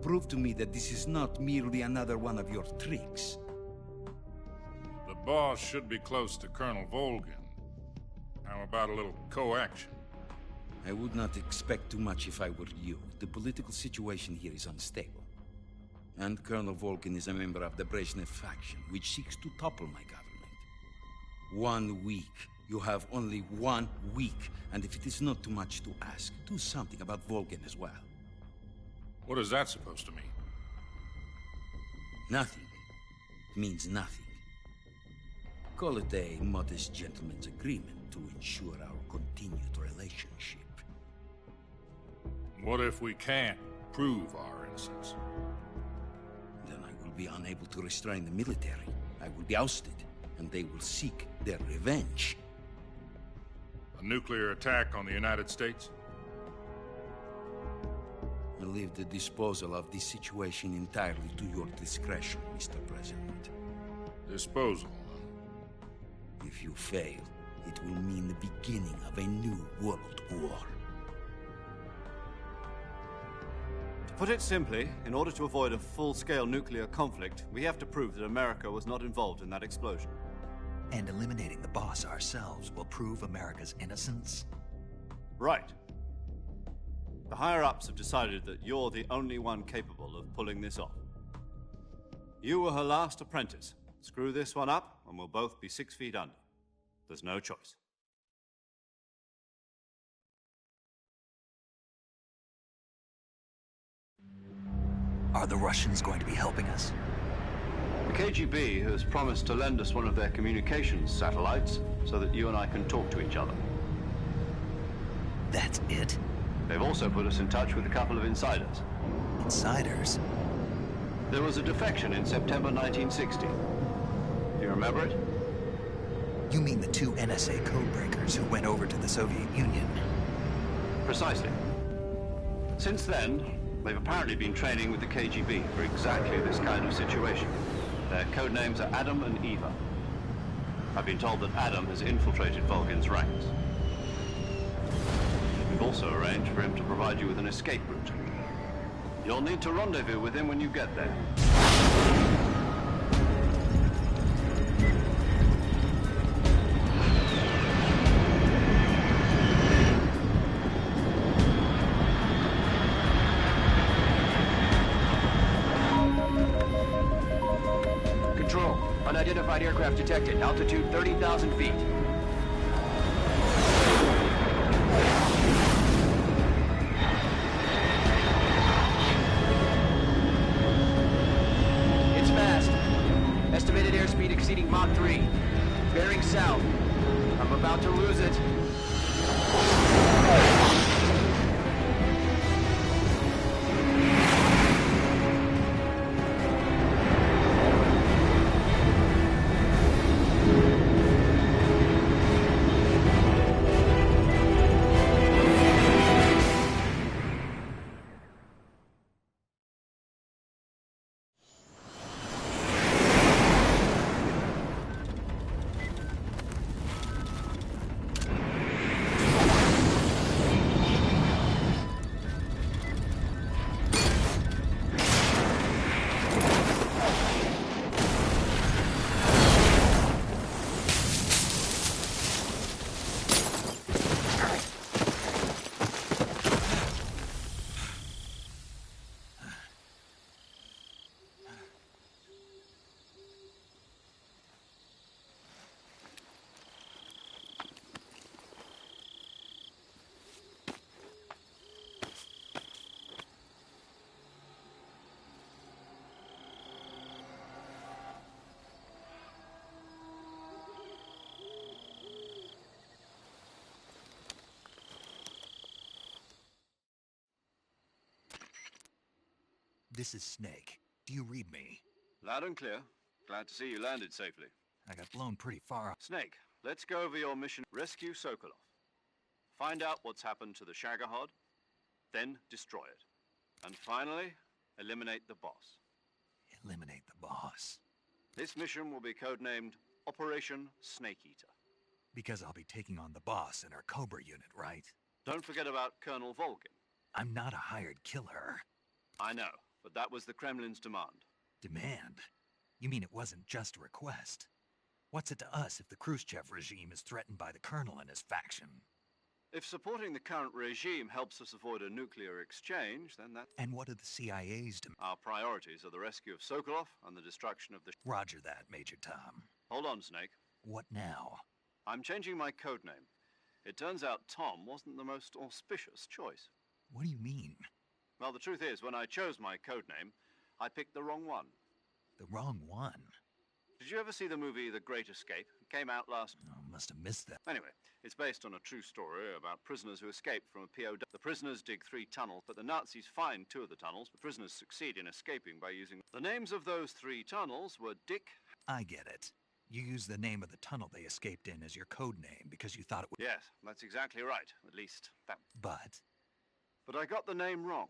Prove to me that this is not merely another one of your tricks. The boss should be close to Colonel Volgin. How about a little co-action? I would not expect too much if I were you. The political situation here is unstable. And Colonel Volgin is a member of the Brezhnev faction, which seeks to topple my government. 1 week. You have only 1 week. And if it is not too much to ask, do something about Volgin as well. What is that supposed to mean? Nothing. It means nothing. Call it a modest gentleman's agreement to ensure our continued relationship. What if we can't prove our innocence? Then I will be unable to restrain the military. I will be ousted, and they will seek their revenge. A nuclear attack on the United States? I leave the disposal of this situation entirely to your discretion, Mr. President. Disposal? If you fail, it will mean the beginning of a new world war. To put it simply, in order to avoid a full-scale nuclear conflict, we have to prove that America was not involved in that explosion. And eliminating the boss ourselves will prove America's innocence? Right. The higher-ups have decided that you're the only one capable of pulling this off. You were her last apprentice. Screw this one up, and we'll both be 6 feet under. There's no choice. Are the Russians going to be helping us? The KGB has promised to lend us one of their communications satellites so that you and I can talk to each other. That's it? They've also put us in touch with a couple of insiders. Insiders? There was a defection in September 1960. Do you remember it? You mean the 2 NSA codebreakers who went over to the Soviet Union? Precisely. Since then, they've apparently been training with the KGB for exactly this kind of situation. Their code names are Adam and Eva. I've been told that Adam has infiltrated Volgin's ranks. We've also arranged for him to provide you with an escape route. You'll need to rendezvous with him when you get there. Control, unidentified aircraft detected. Altitude 30,000 feet. It's fast. Estimated airspeed exceeding Mach 3. Bearing south. I'm about to lose it. This is Snake. Do you read me? Loud and clear. Glad to see you landed safely. I got blown pretty far. Snake, let's go over your mission. Rescue Sokolov. Find out what's happened to the Shagohod, then destroy it. And finally, eliminate the boss. Eliminate the boss. This mission will be codenamed Operation Snake Eater. Because I'll be taking on the boss in our Cobra unit, right? Don't forget about Colonel Volgin. I'm not a hired killer. I know, but that was the Kremlin's demand. Demand? You mean it wasn't just a request? What's it to us if the Khrushchev regime is threatened by the Colonel and his faction? If supporting the current regime helps us avoid a nuclear exchange, then that... And what do the CIA's do? Our priorities are the rescue of Sokolov and the destruction of the... Roger that, Major Tom. Hold on, Snake. What now? I'm changing my codename. It turns out Tom wasn't the most auspicious choice. What do you mean? Well, the truth is, when I chose my codename, I picked the wrong one. The wrong one? Did you ever see the movie The Great Escape? It came out last... Oh, must have missed that. Anyway, it's based on a true story about prisoners who escaped from a POW. The prisoners dig 3 tunnels, but the Nazis find 2 of the tunnels. The prisoners succeed in escaping by using... The names of those 3 tunnels were Dick... I get it. You used the name of the tunnel they escaped in as your code name because you thought it would... Yes, that's exactly right. At least, that... But I got the name wrong.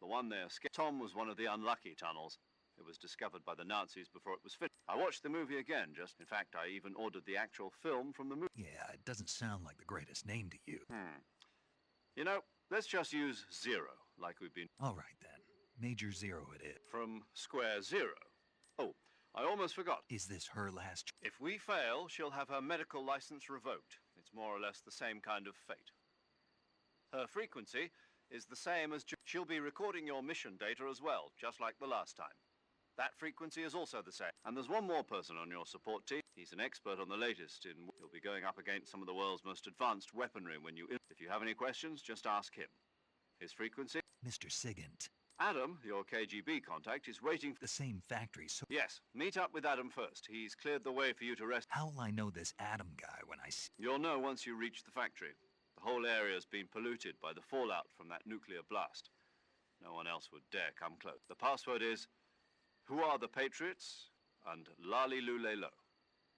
The one they escaped... Tom was one of the unlucky tunnels. It was discovered by the Nazis before it was finished. I watched the movie again, just... In fact, I even ordered the actual film from the movie. Yeah, it doesn't sound like the greatest name to you. You know, let's just use Zero, like we've been... All right, then. Major Zero it is. From Square Zero. Oh, I almost forgot. Is this her last... If we fail, she'll have her medical license revoked. It's more or less the same kind of fate. Her frequency is the same as... She'll be recording your mission data as well, just like the last time. That frequency is also the same. And there's one more person on your support team. He's an expert on the latest in... He'll be going up against some of the world's most advanced weaponry when you... If you have any questions, just ask him. His frequency? Mr. Sigint. Adam, your KGB contact, is waiting for... The same factory, so... Yes, meet up with Adam first. He's cleared the way for you to rest... How will I know this Adam guy when I see... You'll know once you reach the factory. The whole area's been polluted by the fallout from that nuclear blast. No one else would dare come close. The password is... Who are the Patriots? And Lali Lule Lo.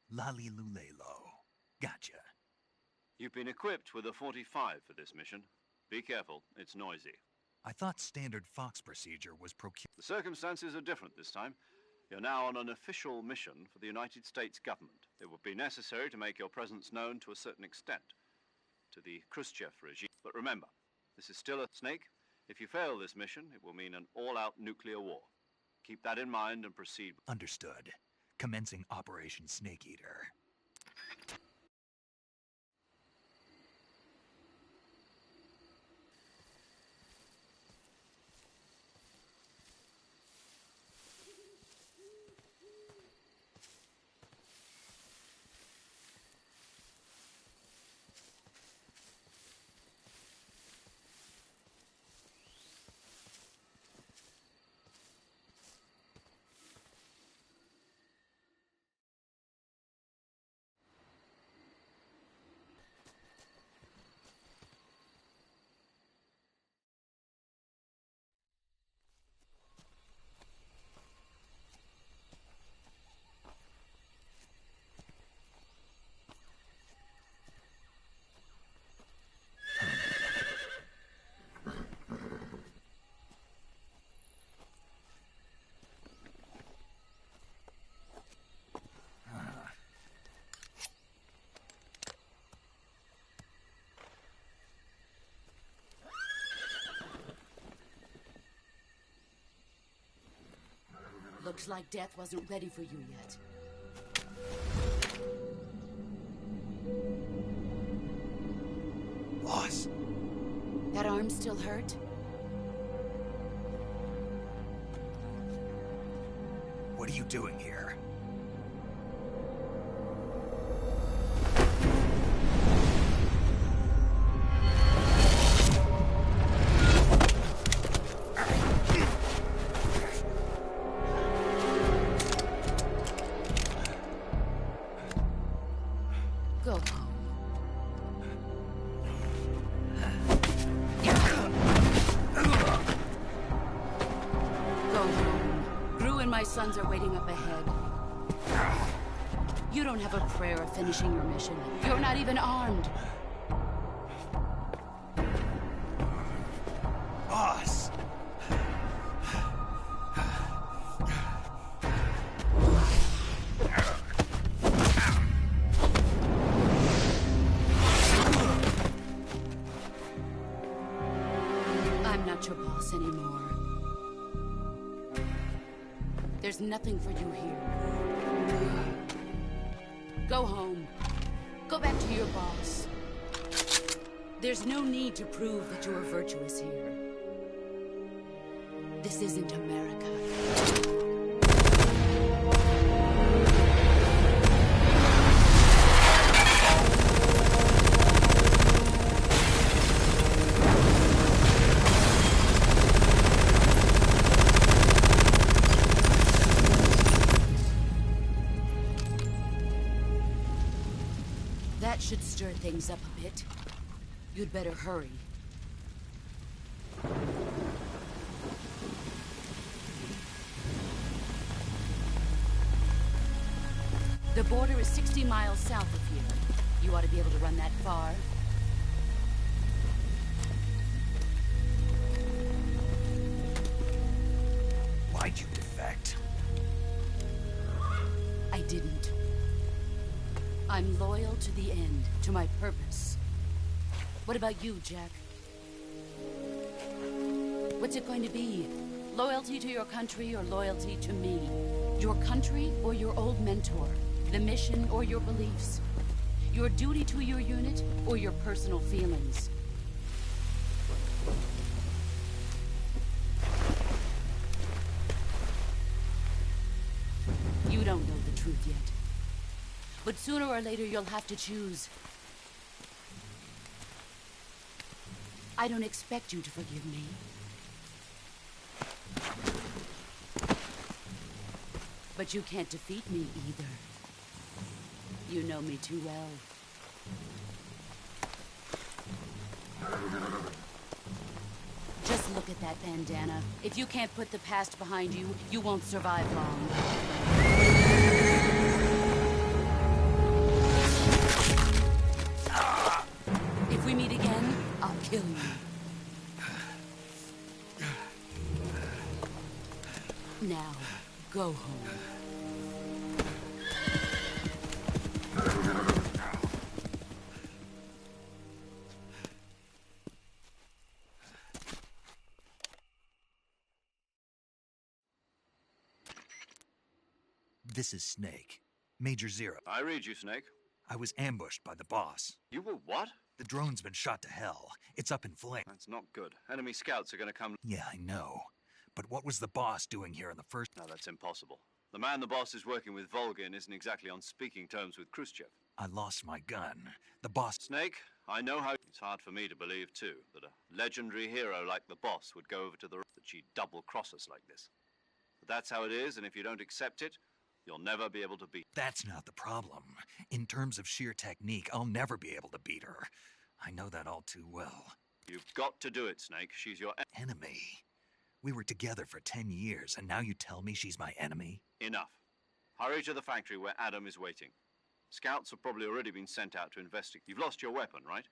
Lali Lule Lo. Gotcha. You've been equipped with a 45 for this mission. Be careful, it's noisy. I thought standard Fox procedure was procured. The circumstances are different this time. You're now on an official mission for the United States government. It would be necessary to make your presence known to a certain extent to the Khrushchev regime. But remember, this is still a Snake. If you fail this mission, it will mean an all-out nuclear war. Keep that in mind and proceed. Understood. Commencing Operation Snake Eater. Looks like death wasn't ready for you yet. Boss. That arm still hurt? What are you doing here? Go home. my sons are waiting up ahead. You don't have a prayer of finishing your mission. You're not even armed. Boss! I'm not your boss anymore. There's nothing for you here. Go home. Go back to your boss. There's no need to prove that you are virtuous here. This isn't America. That should stir things up a bit. You'd better hurry. The border is 60 miles south of here. You ought to be able to run that far. Why'd you defect? I didn't. I'm loyal to the end, to my purpose. What about you, Jack? What's it going to be? Loyalty to your country or loyalty to me? Your country or your old mentor? The mission or your beliefs? Your duty to your unit or your personal feelings? You don't know the truth yet. But sooner or later you'll have to choose. I don't expect you to forgive me. But you can't defeat me either. You know me too well. Just look at that bandana. If you can't put the past behind you, you won't survive long. If we meet again, I'll kill you. Now, go home. This is Snake. Major Zero. I read you, Snake. I was ambushed by the boss. You were what? The drone's been shot to hell. It's up in flames. That's not good. Enemy scouts are gonna come... Yeah, I know. But what was the boss doing here in the first... No, that's impossible. The man the boss is working with, Volgin, isn't exactly on speaking terms with Khrushchev. I lost my gun. The boss... Snake, I know how... It's hard for me to believe, too, that a legendary hero like the boss would go over to the... that she'd double-cross us like this. But that's how it is, and if you don't accept it, you'll never be able to beat... That's not the problem. In terms of sheer technique, I'll never be able to beat her. I know that all too well. You've got to do it, Snake. She's your... Enemy? We were together for 10 years, and now you tell me she's my enemy? Enough. Hurry to the factory where Adam is waiting. Scouts have probably already been sent out to investigate. You've lost your weapon, right?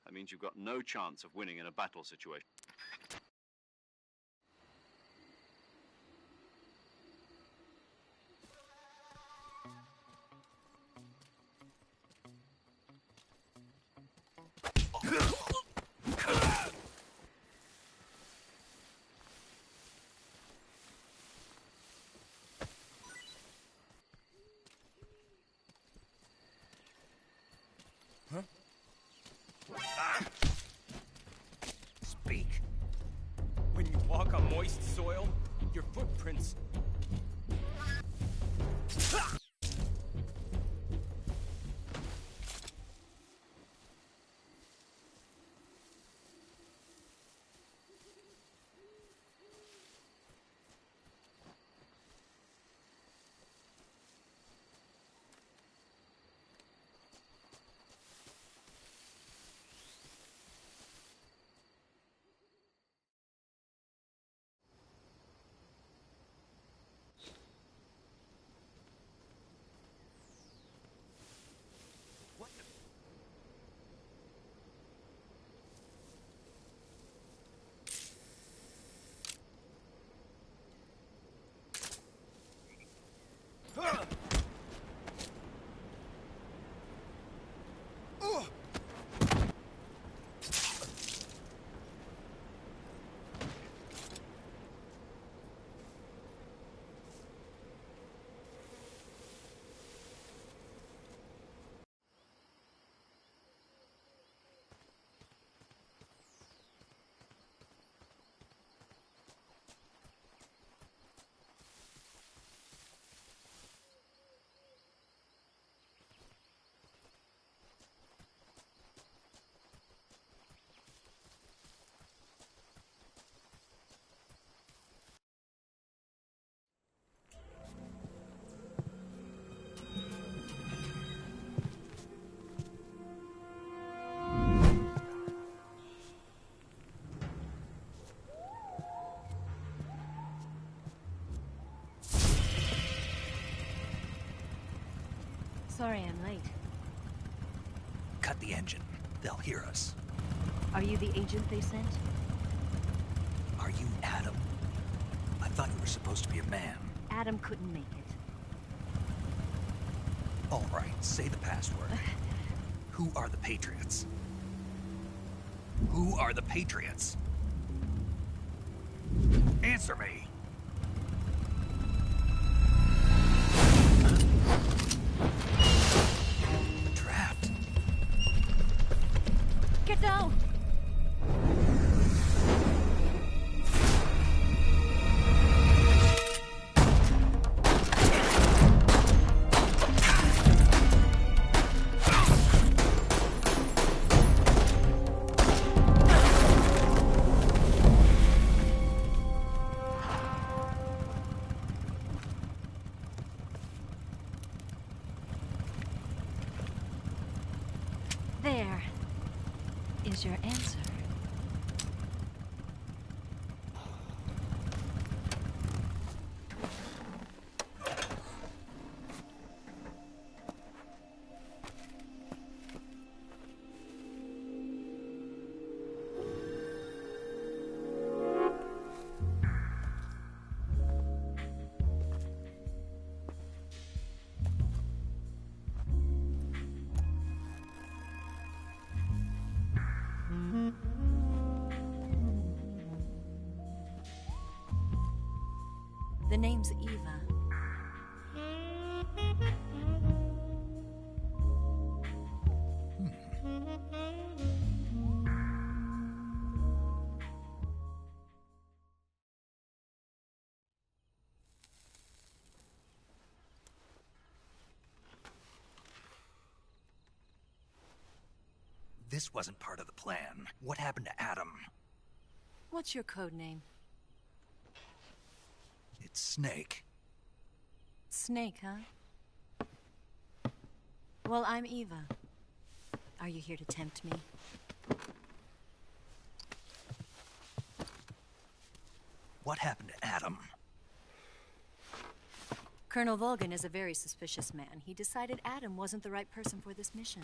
That means you've got no chance of winning in a battle situation. Speak. When you walk on moist soil, your footprints... Sorry I'm late. Cut the engine. They'll hear us. Are you the agent they sent? Are you Adam? I thought you were supposed to be a man. Adam couldn't make it. All right, say the password. Who are the Patriots? Who are the Patriots? Answer me! Trapped. Get down! There is your answer. The name's Eva. This wasn't part of the plan. What happened to Adam? What's your code name? It's Snake. Snake, huh? Well, I'm Eva. Are you here to tempt me? What happened to Adam? Colonel Volgin is a very suspicious man. He decided Adam wasn't the right person for this mission.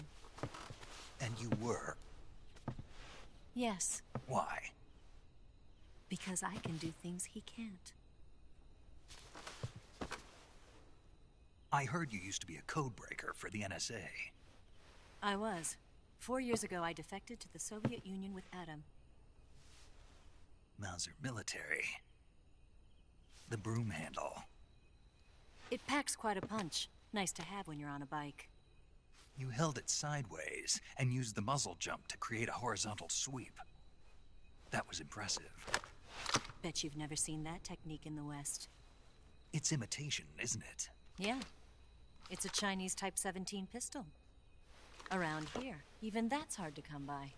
And you were? Yes. Why? Because I can do things he can't. I heard you used to be a codebreaker for the NSA. I was. 4 years ago, I defected to the Soviet Union with Adam. Mauser military. The broom handle. It packs quite a punch. Nice to have when you're on a bike. You held it sideways and used the muzzle jump to create a horizontal sweep. That was impressive. Bet you've never seen that technique in the West. It's imitation, isn't it? Yeah. It's a Chinese Type 17 pistol. Around here, even that's hard to come by.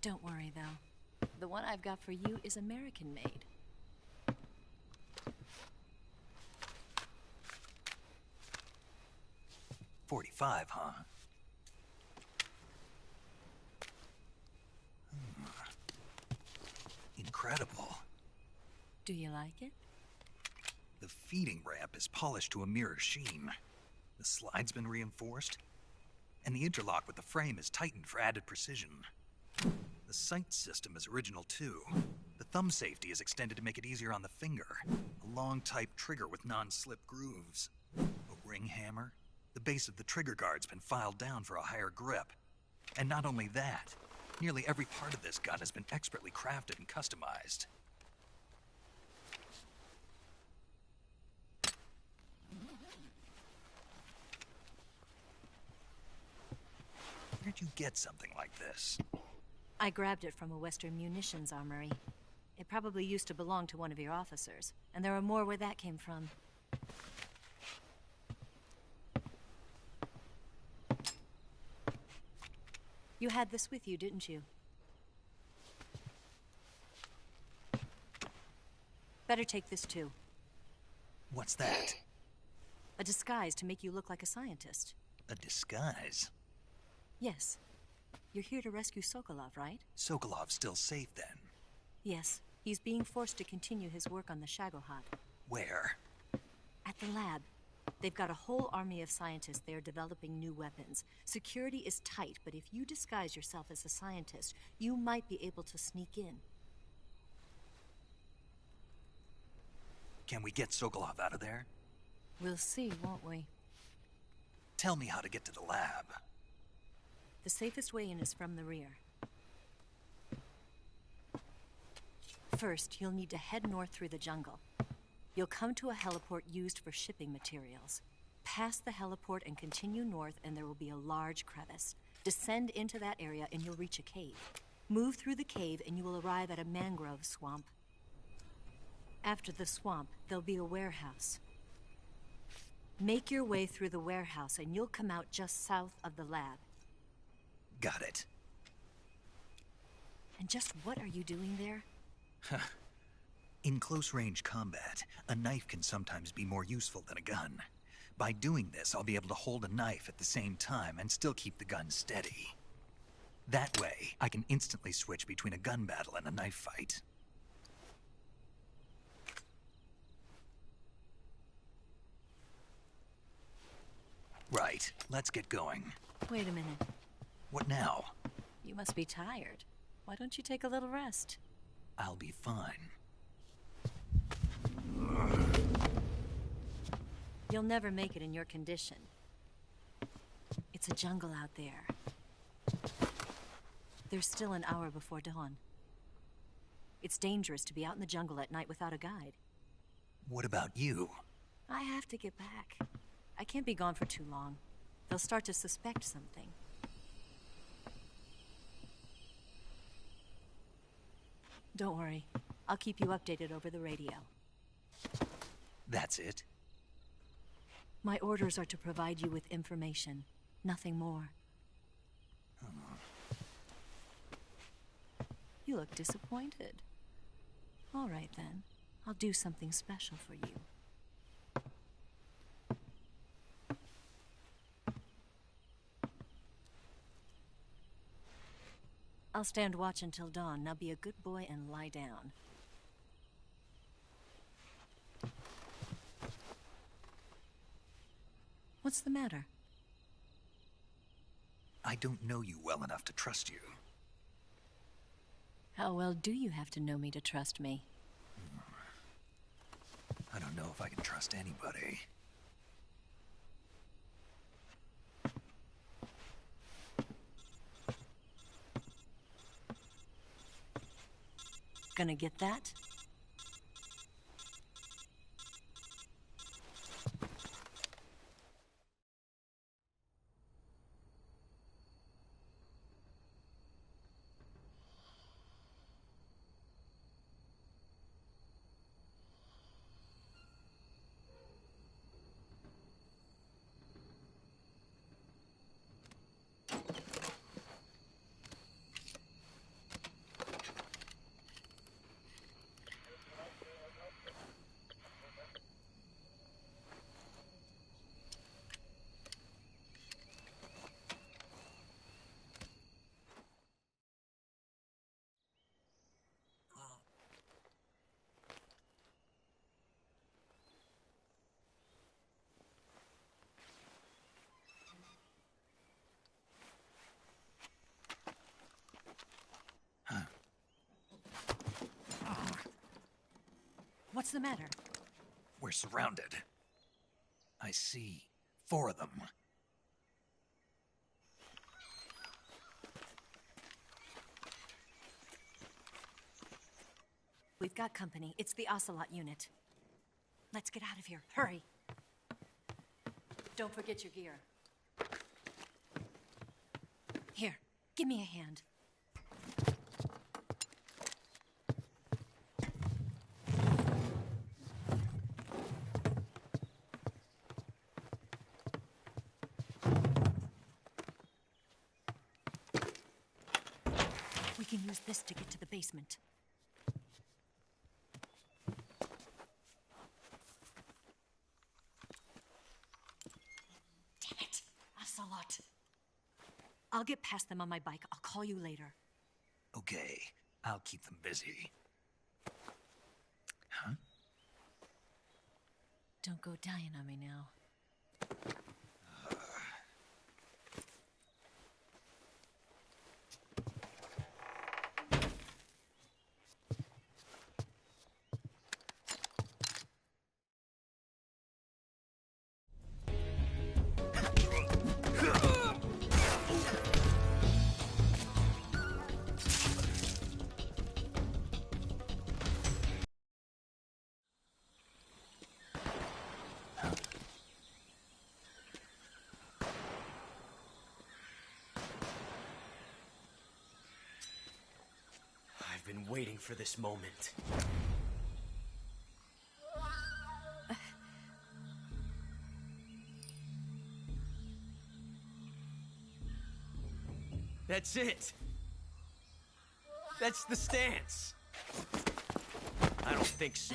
Don't worry, though. The one I've got for you is American-made. .45, huh? Incredible. Do you like it? The feeding ramp is polished to a mirror sheen. The slide's been reinforced, and the interlock with the frame is tightened for added precision. The sight system is original too. The thumb safety is extended to make it easier on the finger. A long type trigger with non-slip grooves. A ring hammer. The base of the trigger guard's been filed down for a higher grip. And not only that, nearly every part of this gun has been expertly crafted and customized. Where'd you get something like this? I grabbed it from a Western munitions armory. It probably used to belong to one of your officers, and there are more where that came from. You had this with you, didn't you? Better take this too. What's that? A disguise to make you look like a scientist. A disguise? Yes. You're here to rescue Sokolov, right? Sokolov's still safe then? Yes. He's being forced to continue his work on the Shagohod. Where? At the lab. They've got a whole army of scientists there developing new weapons. Security is tight, but if you disguise yourself as a scientist, you might be able to sneak in. Can we get Sokolov out of there? We'll see, won't we? Tell me how to get to the lab. The safest way in is from the rear. First, you'll need to head north through the jungle. You'll come to a heliport used for shipping materials. Pass the heliport and continue north, and there will be a large crevice. Descend into that area and you'll reach a cave. Move through the cave and you will arrive at a mangrove swamp. After the swamp, there'll be a warehouse. Make your way through the warehouse and you'll come out just south of the lab. Got it. And just what are you doing there? In close-range combat, a knife can sometimes be more useful than a gun. By doing this, I'll be able to hold a knife at the same time and still keep the gun steady. That way, I can instantly switch between a gun battle and a knife fight. Right, let's get going. Wait a minute. What now? You must be tired. Why don't you take a little rest? I'll be fine. You'll never make it in your condition. It's a jungle out there. There's still an hour before dawn. It's dangerous to be out in the jungle at night without a guide. What about you? I have to get back. I can't be gone for too long. They'll start to suspect something. Don't worry. I'll keep you updated over the radio. That's it? My orders are to provide you with information. Nothing more. You look disappointed. All right, then. I'll do something special for you. I'll stand watch until dawn. Now be a good boy and lie down. What's the matter? I don't know you well enough to trust you. How well do you have to know me to trust me? I don't know if I can trust anybody. Gonna get that? What's the matter? We're surrounded. I see 4 of them. We've got company. It's the Ocelot unit. Let's get out of here. Hurry. Don't forget your gear. Here, give me a hand. We can use this to get to the basement. Damn it! Ocelot. I'll get past them on my bike. I'll call you later. Okay, I'll keep them busy. Huh? Don't go dying on me now. been waiting for this moment. That's it. That's the stance. I don't think so.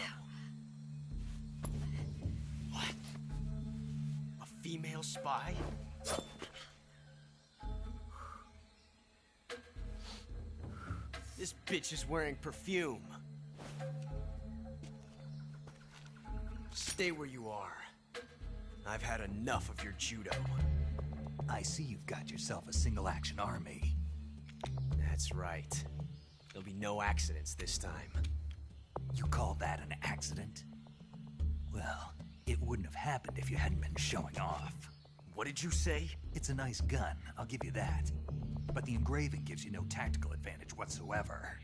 What? A female spy? This bitch is wearing perfume. Stay where you are. I've had enough of your judo. I see you've got yourself a single-action army. That's right. There'll be no accidents this time. You call that an accident? Well, it wouldn't have happened if you hadn't been showing off. What did you say? It's a nice gun, I'll give you that. But the engraving gives you no tactical advantage whatsoever.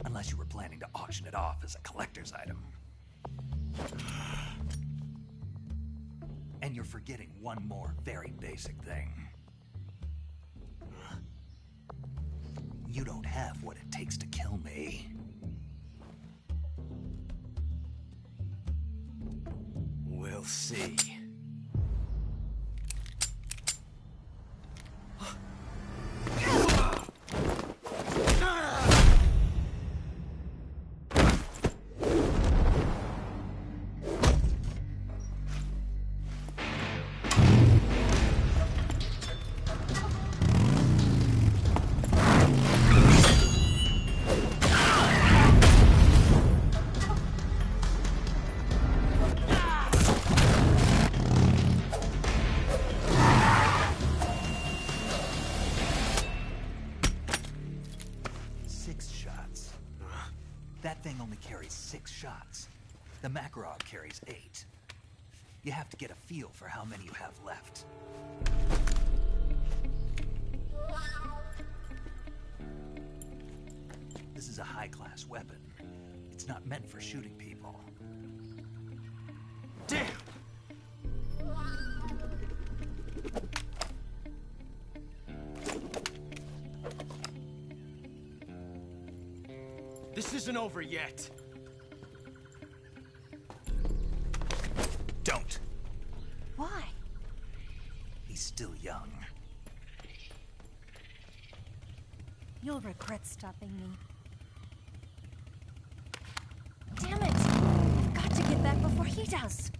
Unless you were planning to auction it off as a collector's item. And you're forgetting one more very basic thing. You don't have what it takes to kill me. We'll see. That thing only carries 6 shots. The Makarov carries 8. You have to get a feel for how many you have left. This is a high-class weapon. It's not meant for shooting people. Damn! This isn't over yet. Don't. Why? He's still young. You'll regret stopping me. Damn it! I've got to get back before he does.